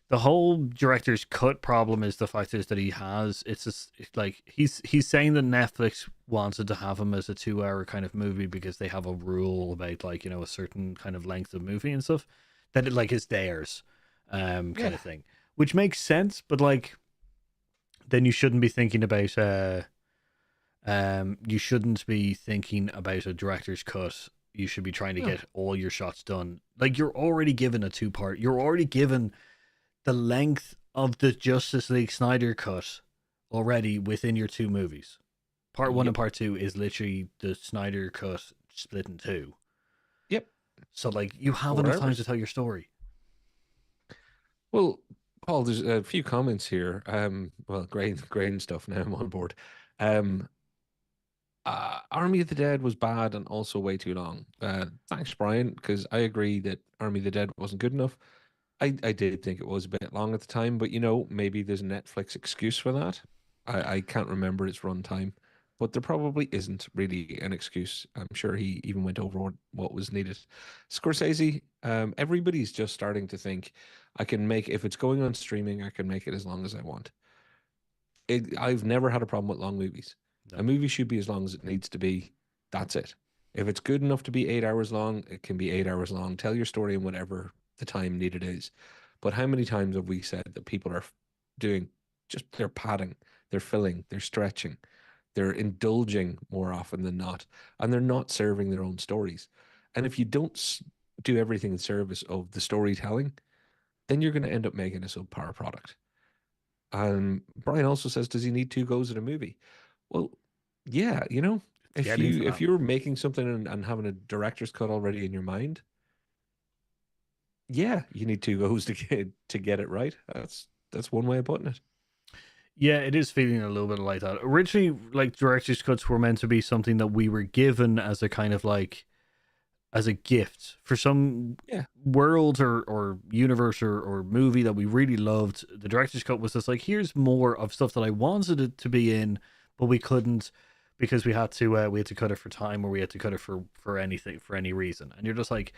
the whole director's cut problem is the fact is that it's like he's saying that Netflix wanted to have him as a 2 hour kind of movie because they have a rule about like a certain kind of length of movie and stuff that it like is theirs, kind Yeah. of thing, which makes sense. But like, then you shouldn't be thinking about a director's cut. You should be trying to No. get all your shots done. Like you're already given a 2 part. You're already given the length of the Justice League Snyder cut already within your two movies. Part one and Yep. part two is literally the Snyder cut split in two. Yep. So like you have 4 enough time hours. to tell your story. Well, Paul, there's a few comments here. Well, grain stuff now. I'm on board. Um, Army of the Dead was bad and also way too long. Thanks, Brian, because I agree that Army of the Dead wasn't good enough. I did think it was a bit long at the time, but maybe there's a Netflix excuse for that. I can't remember its runtime, but there probably isn't really an excuse. I'm sure he even went over what was needed. Scorsese, everybody's just starting to think I can make, if it's going on streaming, I can make it as long as I want. I've never had a problem with long movies. No. A movie should be as long as it needs to be. That's it. If it's good enough to be 8 hours long, it can be 8 hours long. Tell your story in whatever the time needed is. But how many times have we said that people are doing just, they're padding, they're filling, they're stretching, they're indulging more often than not, and they're not serving their own stories. And if you don't do everything in service of the storytelling, then you're going to end up making a subpar product. And Brian also says, does he need two goes at a movie? Well, yeah, if Getting to if that. you're making something and having a director's cut already in your mind, yeah, you need two goes to get it right. That's one way of putting it. Yeah, it is feeling a little bit like that. Originally, like director's cuts were meant to be something that we were given as a kind of like as a gift for some Yeah. world or universe or movie that we really loved. The director's cut was just like, here's more of stuff that I wanted it to be in, but we couldn't because we had to cut it for time, or we had to cut it for anything, for any reason. And you're just like,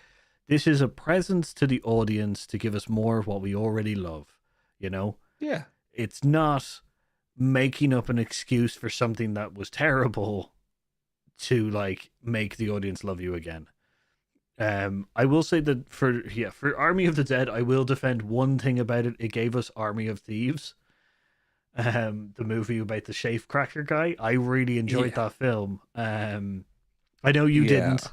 this is a present to the audience to give us more of what we already love. You know, Yeah. it's not making up an excuse for something that was terrible to like make the audience love you again. I will say that for Army of the Dead, I will defend one thing about it. It gave us Army of Thieves, the movie about the Cracker guy. I really enjoyed Yeah. that film. I know you Yeah. didn't,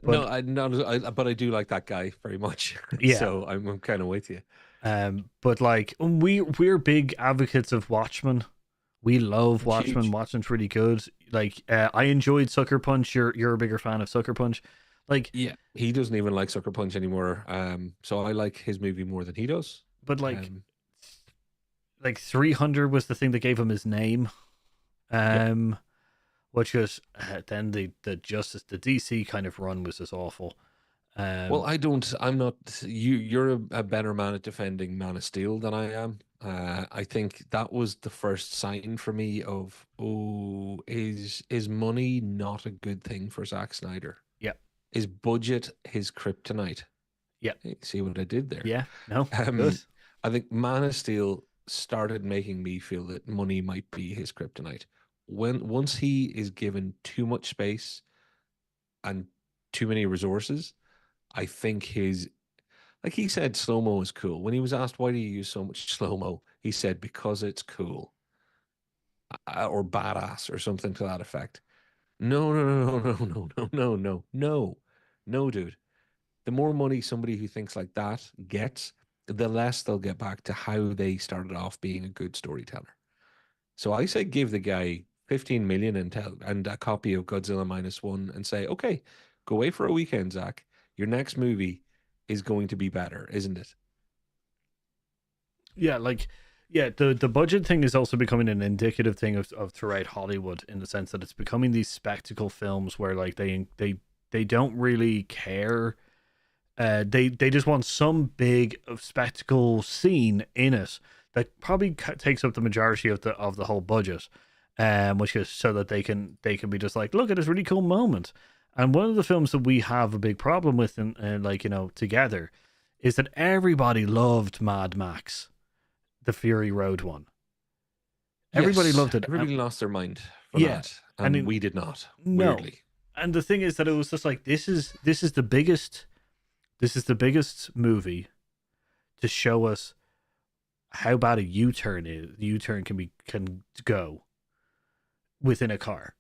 but But I do like that guy very much. yeah. So I'm kind of with you. But like we're big advocates of Watchmen. We love Watchmen. Huge. Watchmen's really good. Like I enjoyed Sucker Punch. You're a bigger fan of Sucker Punch. Like Yeah, he doesn't even like Sucker Punch anymore. So I like his movie more than he does. but Um, like 300 was the thing that gave him his name. Which was then the DC kind of run was just awful. well, I'm not. You're a better man at defending Man of Steel than I am. I think that was the first sign for me of, oh, is money not a good thing for Zack Snyder? Yeah. Is budget his kryptonite? Yeah. Hey, see what I did there? Yeah, no, Good. I think Man of Steel started making me feel that money might be his kryptonite. Once he is given too much space and too many resources, I think like he said, slow mo is cool. When he was asked why do you use so much slow mo, he said because it's cool, or badass, or something to that effect. No, no, no, no, no, no, no, no, no, no, no, dude. The more money somebody who thinks like that gets, the less they'll get back to how they started off being a good storyteller. So I say give the guy 15 million and a copy of Godzilla Minus One and say, okay, go away for a weekend, Zach. Your next movie is going to be better, isn't it? Yeah, like the budget thing is also becoming an indicative thing of throughout Hollywood, in the sense that it's becoming these spectacle films where like they don't really care. They just want some big spectacle scene in it that probably takes up the majority of the whole budget, which is so that they can be just like, look at this really cool moment. And one of the films that we have a big problem with, in together, is that everybody loved Mad Max, the Fury Road one. Everybody Yes, loved it. Everybody lost their mind for Yeah, that, and and we did not. no. Weirdly, And the thing is that it was just like, this is the biggest movie to show us how bad a U-turn is. U-turn can go within a car.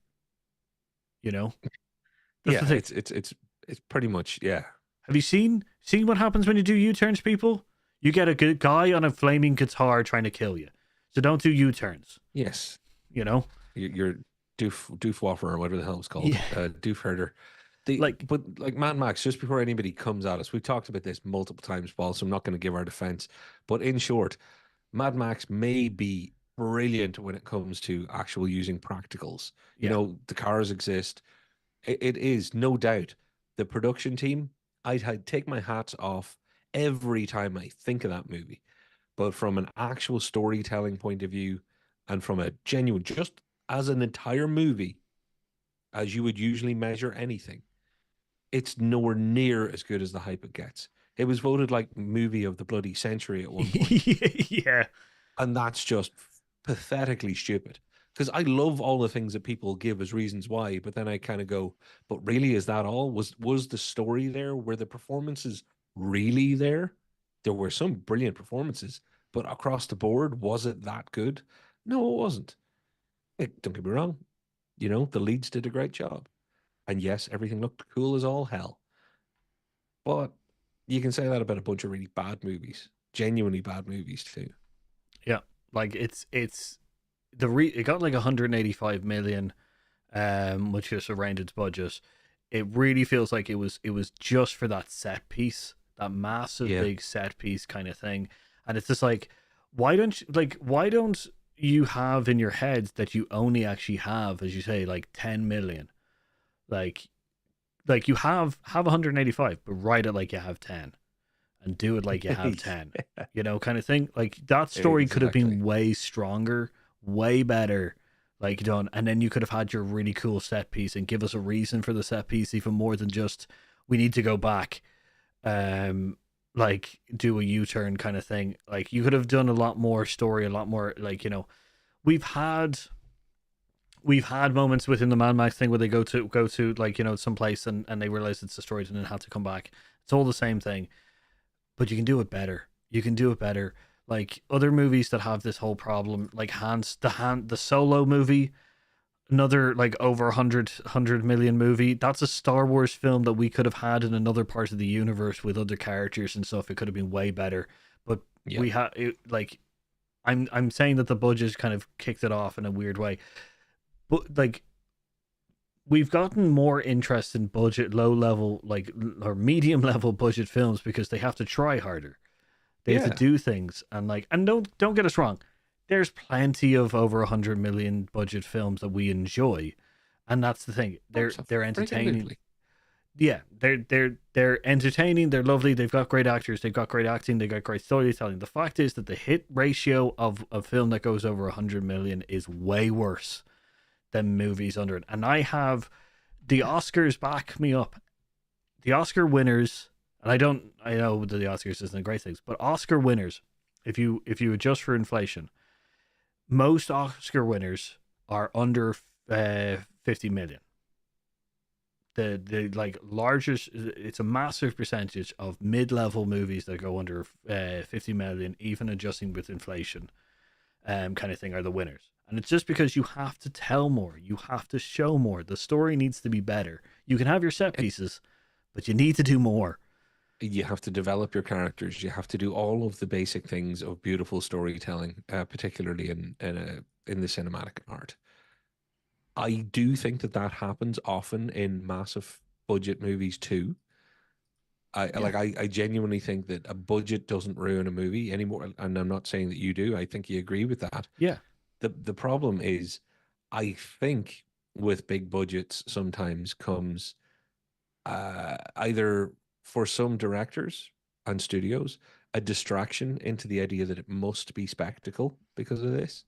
You know? That's the yeah, thing. it's pretty much, yeah. Have you seen what happens when you do U-turns, people? You get a good guy on a flaming guitar trying to kill you. So don't do U-turns. Yes, You know? you're doofwaffer or whatever the hell it's called, Yeah. doof herder. But like Mad Max, just before anybody comes at us, we've talked about this multiple times, Paul, so I'm not going to give our defense. But in short, Mad Max may be brilliant when it comes to actual using practicals. You Yeah. know, the cars exist. It is, no doubt. The production team, I'd take my hats off every time I think of that movie. But from an actual storytelling point of view, and from a genuine, just as an entire movie, as you would usually measure anything, it's nowhere near as good as the hype it gets. It was voted like movie of the bloody century at one point. Yeah. And that's just pathetically stupid. Because I love all the things that people give as reasons why, but then I kind of go, but really, is that all? Was the story there? Were the performances really there? There were some brilliant performances, but across the board, was it that good? No, it wasn't. Don't get me wrong. The leads did a great job. And yes, everything looked cool as all hell. But you can say that about a bunch of really bad movies, genuinely bad movies too. Yeah. Like it's it got like 185 million, which is around its budget. It really feels like it was just for that set piece, that massive big set piece kind of thing. And it's just like, why don't you have in your head that you only actually have, as you say, like 10 million? Like you have 185, but write it like you have 10 and do it like you have 10, kind of thing. Like that story could have been way stronger, way better, like done. And then you could have had your really cool set piece and give us a reason for the set piece, even more than just, we need to go back, like do a U-turn kind of thing. Like you could have done a lot more story, a lot more, like, we've had moments within the Mad Max thing where they go to like, some place and they realize it's destroyed and then have to come back. It's all the same thing, but you can do it better. You can do it better. Like other movies that have this whole problem, like the Solo movie, another like over 100 million movie. That's a Star Wars film that we could have had in another part of the universe with other characters and stuff. It could have been way better, but we had like, I'm saying that the budget kind of kicked it off in a weird way. But like, we've gotten more interest in low level, like, or medium level budget films because they have to try harder. They have to do things, and like, and don't get us wrong, there's plenty of over 100 million budget films that we enjoy, and that's the thing. They're entertaining. Yeah, they're entertaining. They're lovely. They've got great actors. They've got great acting. They've got great storytelling. The fact is that the hit ratio of a film that goes over 100 million is way worse than movies under it. And I have the Oscars back me up. The Oscar winners, and I know that the Oscars isn't a great thing, but Oscar winners, if you adjust for inflation, most Oscar winners are under 50 million. The like largest, it's a massive percentage of mid-level movies that go under 50 million, even adjusting with inflation, kind of thing, are the winners. And it's just because you have to tell more, you have to show more. The story needs to be better. You can have your set pieces, but you need to do more. You have to develop your characters. You have to do all of the basic things of beautiful storytelling, particularly in the cinematic art. I do think that happens often in massive budget movies too. I genuinely think that a budget doesn't ruin a movie anymore, and I'm not saying that you do. I think you agree with that. Yeah. The problem is, I think with big budgets sometimes comes either for some directors and studios a distraction into the idea that it must be spectacle because of this.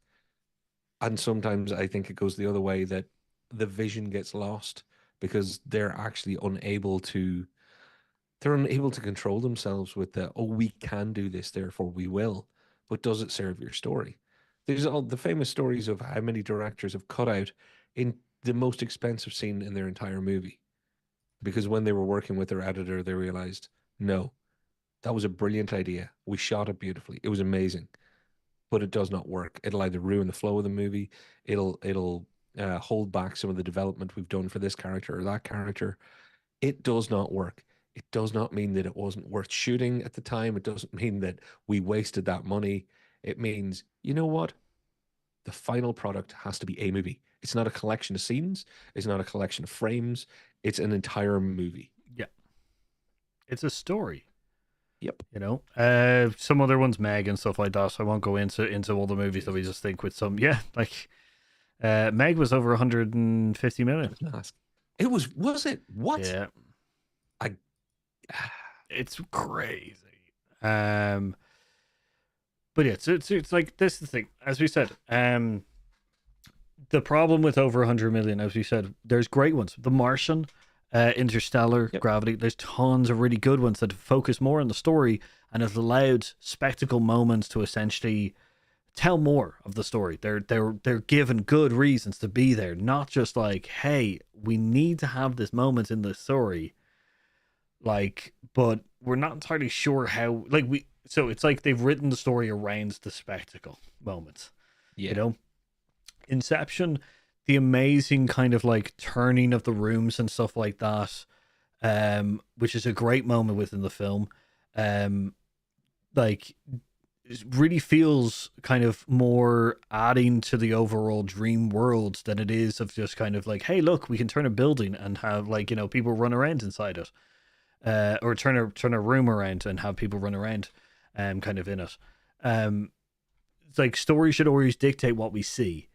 And sometimes I think it goes the other way, that the vision gets lost because they're actually unable to control themselves with we can do this, therefore we will. But does it serve your story? There's all the famous stories of how many directors have cut out in the most expensive scene in their entire movie because when they were working with their editor, they realized, no, that was a brilliant idea. We shot it beautifully. It was amazing. But it does not work. It'll either ruin the flow of the movie, it'll hold back some of the development we've done for this character or that character. It does not work. It does not mean that it wasn't worth shooting at the time. It doesn't mean that we wasted that money. It means, you know what? The final product has to be a movie. It's not a collection of scenes. It's not a collection of frames. It's an entire movie. Yeah. It's a story. Yep. Some other ones, Meg and stuff like that. So I won't go into all the movies that we just think with some. Yeah, like Meg was over 150 million. It was it? What? Yeah. It's crazy. Um, but yeah, it's like this is the thing. As we said, the problem with over 100 million, as we said, there's great ones. The Martian, Interstellar, Yep. Gravity. There's tons of really good ones that focus more on the story and have allowed spectacle moments to essentially tell more of the story. They're given good reasons to be there, not just like, hey, we need to have this moment in the story. Like, but we're not entirely sure how. Like so it's like they've written the story around the spectacle moments. Yeah. You know, Inception, the amazing kind of like turning of the rooms and stuff like that, which is a great moment within the film. Like it really feels kind of more adding to the overall dream world than it is of just kind of like, hey, look, we can turn a building and have like, people run around inside it, or turn a room around and have people run around, kind of in it. It's like story should always dictate what we see.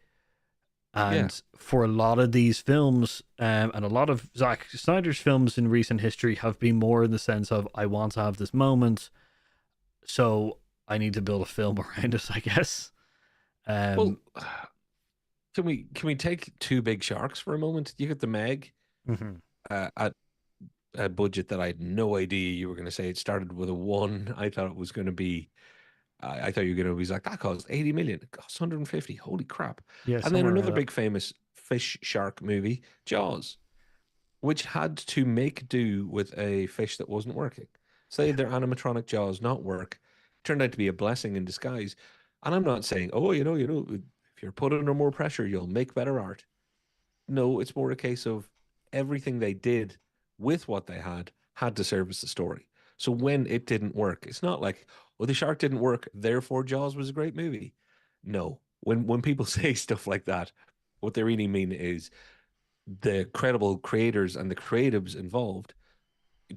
And for a lot of these films, and a lot of Zack Snyder's films in recent history have been more in the sense of, I want to have this moment, so I need to build a film around it, I guess. Well, can we take Two Big Sharks for a moment? You get the Meg at a budget that I had no idea you were going to say. It started with a 1. I thought it was going to be. I thought you were going to be like, that cost 80 million. It cost 150. Holy crap! Yeah, And then somewhere another around big famous fish shark movie, Jaws, which had to make do with a fish that wasn't working. So they had their animatronic Jaws not work. Turned out to be a blessing in disguise. And I'm not saying, oh, if you're put under more pressure, you'll make better art. No, it's more a case of everything they did with what they had to service the story. So when it didn't work, it's not like, well, the shark didn't work, therefore Jaws was a great movie. No. When people say stuff like that, what they really mean is the credible creators and the creatives involved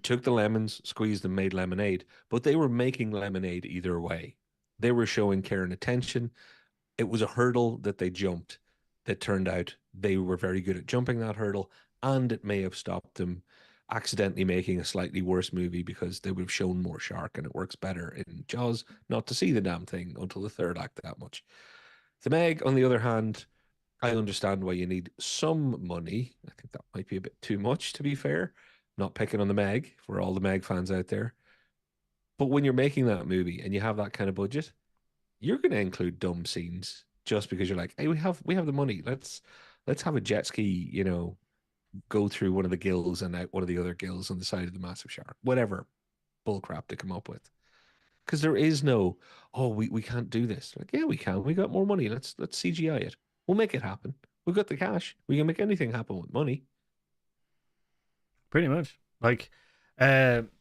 took the lemons, squeezed them, made lemonade, but they were making lemonade either way. They were showing care and attention. It was a hurdle that they jumped that turned out they were very good at jumping that hurdle, and it may have stopped them accidentally making a slightly worse movie because they would have shown more shark, and it works better in Jaws not to see the damn thing until the third act that much. The Meg, on the other hand, I understand why you need some money. I think that might be a bit too much, to be fair. Not picking on the Meg for all the Meg fans out there. But when you're making that movie and you have that kind of budget, you're going to include dumb scenes just because you're like, hey, we have the money. Let's have a jet ski, go through one of the gills and out one of the other gills on the side of the massive shark. Whatever bullcrap to come up with. Because there is no, oh, we can't do this. Like, yeah, we can. We got more money. Let's CGI it. We'll make it happen. We've got the cash. We can make anything happen with money. Pretty much. Like, another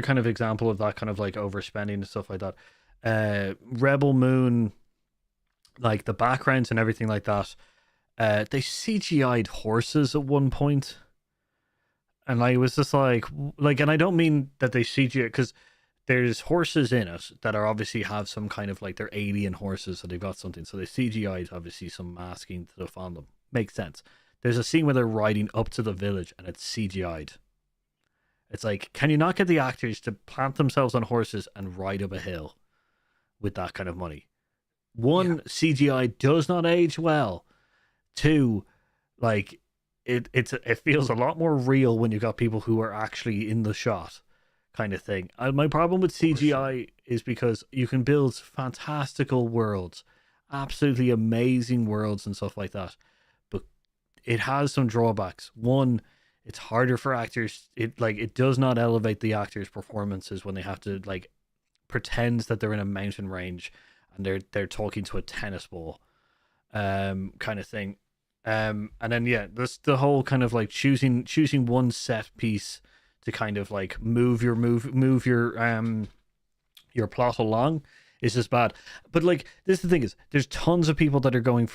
kind of example of that kind of like overspending and stuff like that. Rebel Moon, like the backgrounds and everything like that. They CGI'd horses at one point, and I was just like, and I don't mean that they CGI because there's horses in it that are obviously have some kind of like they're alien horses, so they've got something. So they CGI'd obviously some masking stuff on them. Makes sense. There's a scene where they're riding up to the village and it's CGI'd. It's like, can you not get the actors to plant themselves on horses and ride up a hill with that kind of money? One, CGI does not age well. Two, like it feels a lot more real when you've got people who are actually in the shot, kind of thing. My problem with CGI is because you can build fantastical worlds, absolutely amazing worlds and stuff like that, but it has some drawbacks. One, it's harder for actors. It does not elevate the actors' performances when they have to like pretend that they're in a mountain range and they're talking to a tennis ball, kind of thing. And then this the whole kind of like choosing one set piece to kind of like move your plot along is just bad. But like this the thing is there's tons of people that are going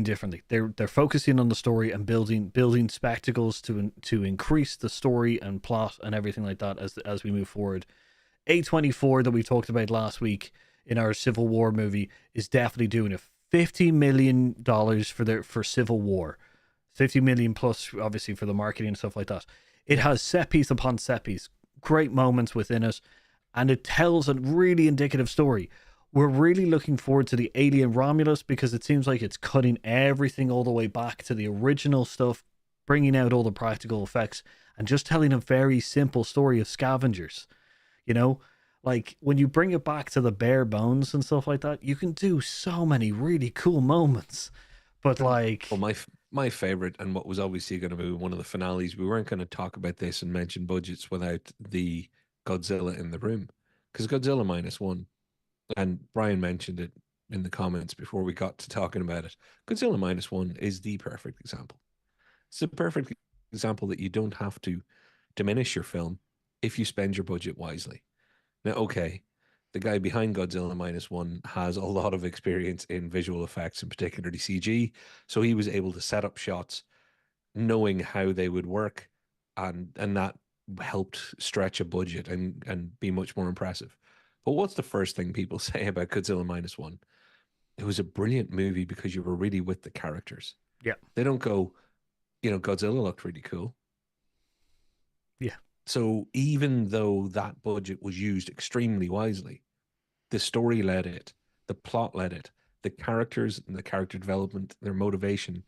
differently. They're focusing on the story and building spectacles to increase the story and plot and everything like that as we move forward. A24 that we talked about last week in our Civil War movie is definitely doing it. $50 million for Civil War, 50 million plus obviously for the marketing and stuff like that. It has set piece upon set piece, great moments within it, and it tells a really indicative story. We're really looking forward to the Alien Romulus because it seems like it's cutting everything all the way back to the original stuff, bringing out all the practical effects, and just telling a very simple story of scavengers. You know, like when you bring it back to the bare bones and stuff like that, you can do so many really cool moments. But like, Well, my favorite, and what was obviously going to be one of the finales, we weren't going to talk about this and mention budgets without the Godzilla in the room, because Godzilla Minus One, and Brian mentioned it in the comments before we got to talking about it. Godzilla Minus One is the perfect example. It's a perfect example that you don't have to diminish your film if you spend your budget wisely. Now, okay, the guy behind Godzilla Minus One has a lot of experience in visual effects, and particularly CG, so he was able to set up shots knowing how they would work, and that helped stretch a budget and be much more impressive. But what's the first thing people say about Godzilla Minus One? It was a brilliant movie because you were really with the characters. yeah, They don't go, Godzilla looked really cool. yeah, So even though that budget was used extremely wisely, the story led it, the plot led it, the characters and the character development, their motivation,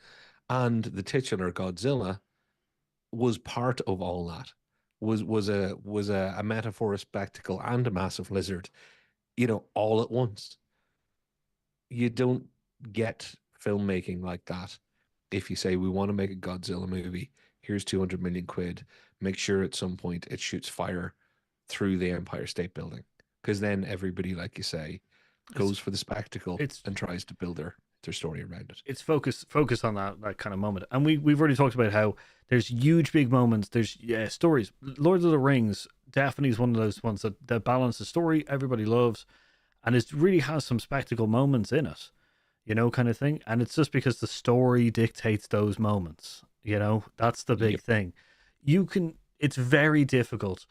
and the titular Godzilla was part of all that. Was a metaphor, a spectacle, and a massive lizard, all at once. You don't get filmmaking like that if you say we want to make a Godzilla movie. Here's 200 million quid. Make sure at some point it shoots fire through the Empire State Building, because then everybody, like you say, goes for the spectacle and tries to build their story around it. It's focus on that kind of moment. And we've already talked about how there's huge big moments. There's stories. Lord of the Rings definitely is one of those ones that balance the story everybody loves, and it really has some spectacle moments in it, kind of thing. And it's just because the story dictates those moments. That's the big thing. It's very difficult.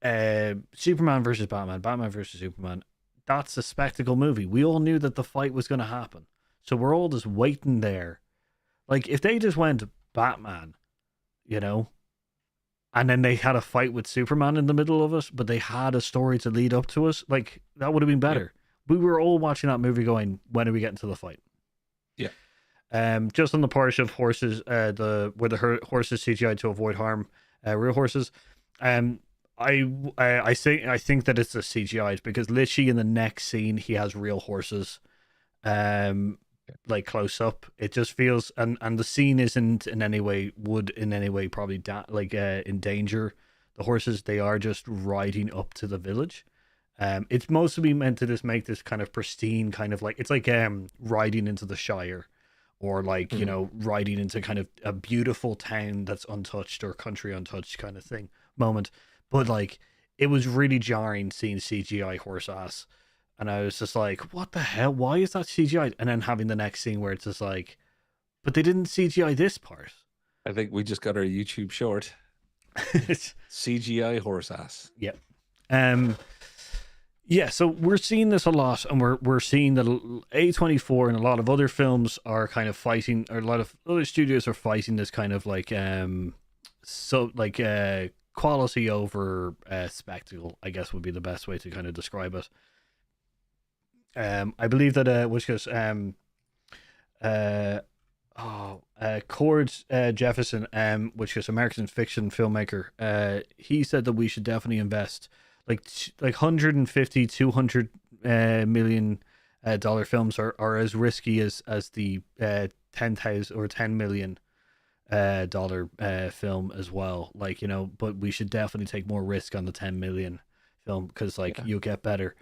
Superman versus Batman, Batman versus Superman. That's a spectacle movie. We all knew that the fight was going to happen. So we're all just waiting there. Like, if they just went Batman, and then they had a fight with Superman in the middle of it, but they had a story to lead up to us, like, that would have been better. Yeah. We were all watching that movie going, when are we getting to the fight? Yeah. Just on the part of horses, where the horses CGI to avoid harm, real horses. I think that it's a CGI because literally in the next scene he has real horses, like close up. It just feels, and the scene isn't in any way probably endanger the horses. They are just riding up to the village. It's mostly meant to just make this kind of pristine, kind of like, it's like riding into the Shire, or like riding into kind of a beautiful town that's untouched, or country untouched kind of thing moment. But like, it was really jarring seeing CGI horse ass, and I was just like, what the hell? Why is that CGI? And then having the next scene where it's just like, but they didn't CGI this part. I think we just got our YouTube short. CGI horse ass. Yeah. Yeah, so we're seeing this a lot, and we're seeing that A24 and a lot of other films are kind of fighting, or a lot of other studios are fighting this kind of like quality over spectacle, I guess would be the best way to kind of describe it. I believe that Cord Jefferson, which is American fiction filmmaker, he said that we should definitely invest like 150 200 million dollar films are as risky as the 10,000 or 10 million dollar film as well, like, but we should definitely take more risk on the 10 million film, because you'll get better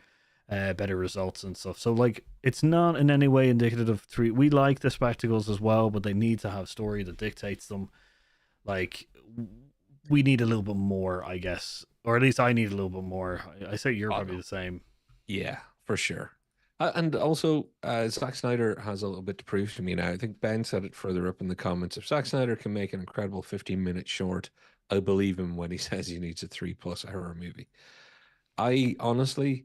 results and stuff. So like, it's not in any way indicative of three. We like the spectacles as well, but they need to have story that dictates them. Like, we need a little bit more, I guess, or at least I need a little bit more. I say you're probably the same. Yeah, for sure. And also, Zack Snyder has a little bit to prove to me now. I think Ben said it further up in the comments. If Zack Snyder can make an incredible 15-minute short, I believe him when he says he needs a 3+ hour movie. I honestly,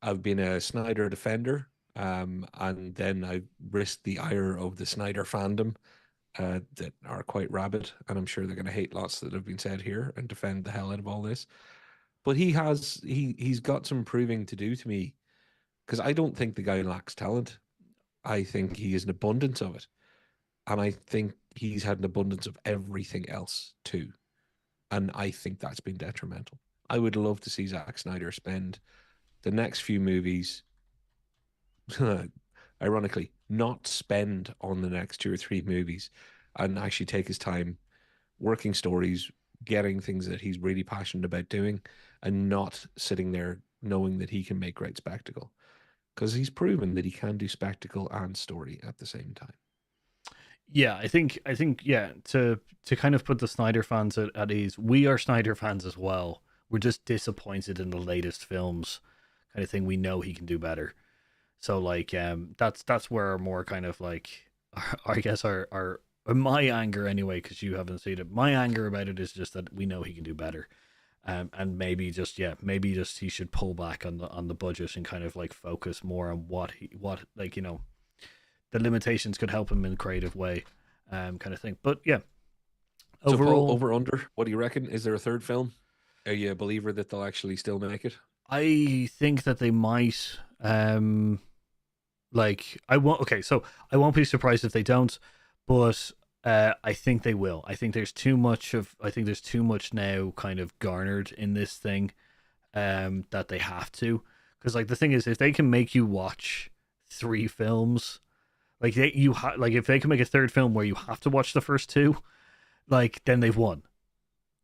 I've been a Snyder defender, and then I risked the ire of the Snyder fandom that are quite rabid, and I'm sure they're going to hate lots that have been said here and defend the hell out of all this. But he's got some proving to do to me, because I don't think the guy lacks talent. I think he has an abundance of it, and I think he's had an abundance of everything else too, and I think that's been detrimental. I would love to see Zack Snyder spend the next few movies, ironically, not spend on the next 2 or 3 movies, and actually take his time working stories, getting things that he's really passionate about doing, and not sitting there knowing that he can make great spectacle. Because he's proven that he can do spectacle and story at the same time. Yeah, I think yeah, to kind of put the Snyder fans at ease, we are Snyder fans as well. We're just disappointed in the latest films, kind of thing. We know he can do better. So like that's where our more kind of like I guess our my anger anyway, because you haven't seen it. My anger about it is just that we know he can do better. And maybe just maybe just he should pull back on the budget and kind of like focus more on what like, you know, the limitations could help him in a creative way, kind of thing. But yeah, So Paul, overall, over under, what do you reckon? Is there a third film? Are you a believer that they'll actually still make it? I think that they might. Like I won't. Okay, so I won't be surprised if they don't, but I think they will. I think there's too much of. I think there's too much now, kind of garnered in this thing, that they have to. Because like the thing is, if they can make you watch 3 films, like like if they can make a third film where you have to watch the first 2, like then they've won.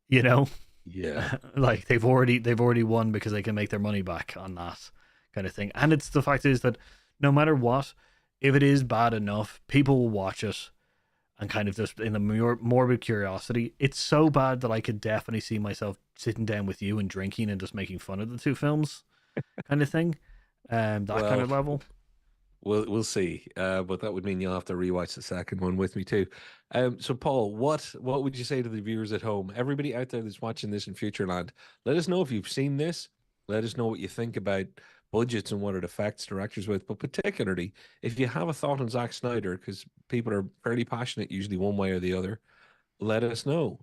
You know, Yeah. like they've already won because they can make their money back on that kind of thing. And it's the fact is that no matter what, if it is bad enough, people will watch it and kind of just in a morbid curiosity. It's so bad that I could definitely see myself sitting down with you and drinking and just making fun of the 2 films, kind of thing. That kind Well, of level. we'll see. But that would mean you'll have to rewatch the second one with me too. So Paul, what would you say to the viewers at home? Everybody out there that's watching this in Futureland, let us know if you've seen this. Let us know what you think about budgets and what it affects directors with. But particularly, if you have a thought on Zack Snyder, because people are fairly passionate, usually one way or the other, let us know.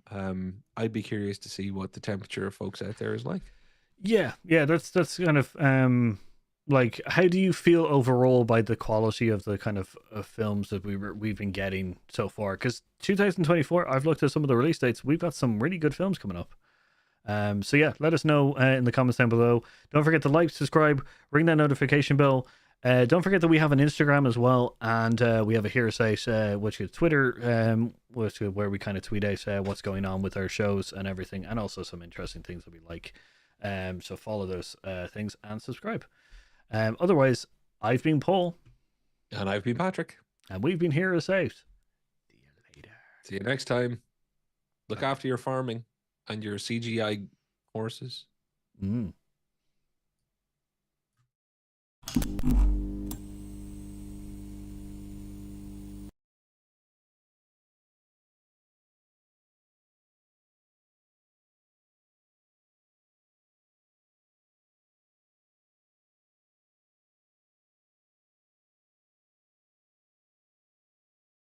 I'd be curious to see what the temperature of folks out there is like. Yeah, that's kind of like, how do you feel overall by the quality of the kind of films that we've been getting so far? Because 2024, I've looked at some of the release dates. We've got some really good films coming up. So yeah, let us know in the comments down below. Don't forget to like, subscribe, ring that notification bell. Don't forget that we have an Instagram as well, and we have a Hearsay, which is Twitter, where we kind of tweet out what's going on with our shows and everything, and also some interesting things that we like. So follow those things and subscribe. Otherwise, I've been Paul, And I've been Patrick. and we've been Hearsay. See you later. See you next time. Look after your farming and your CGI horses. Mm.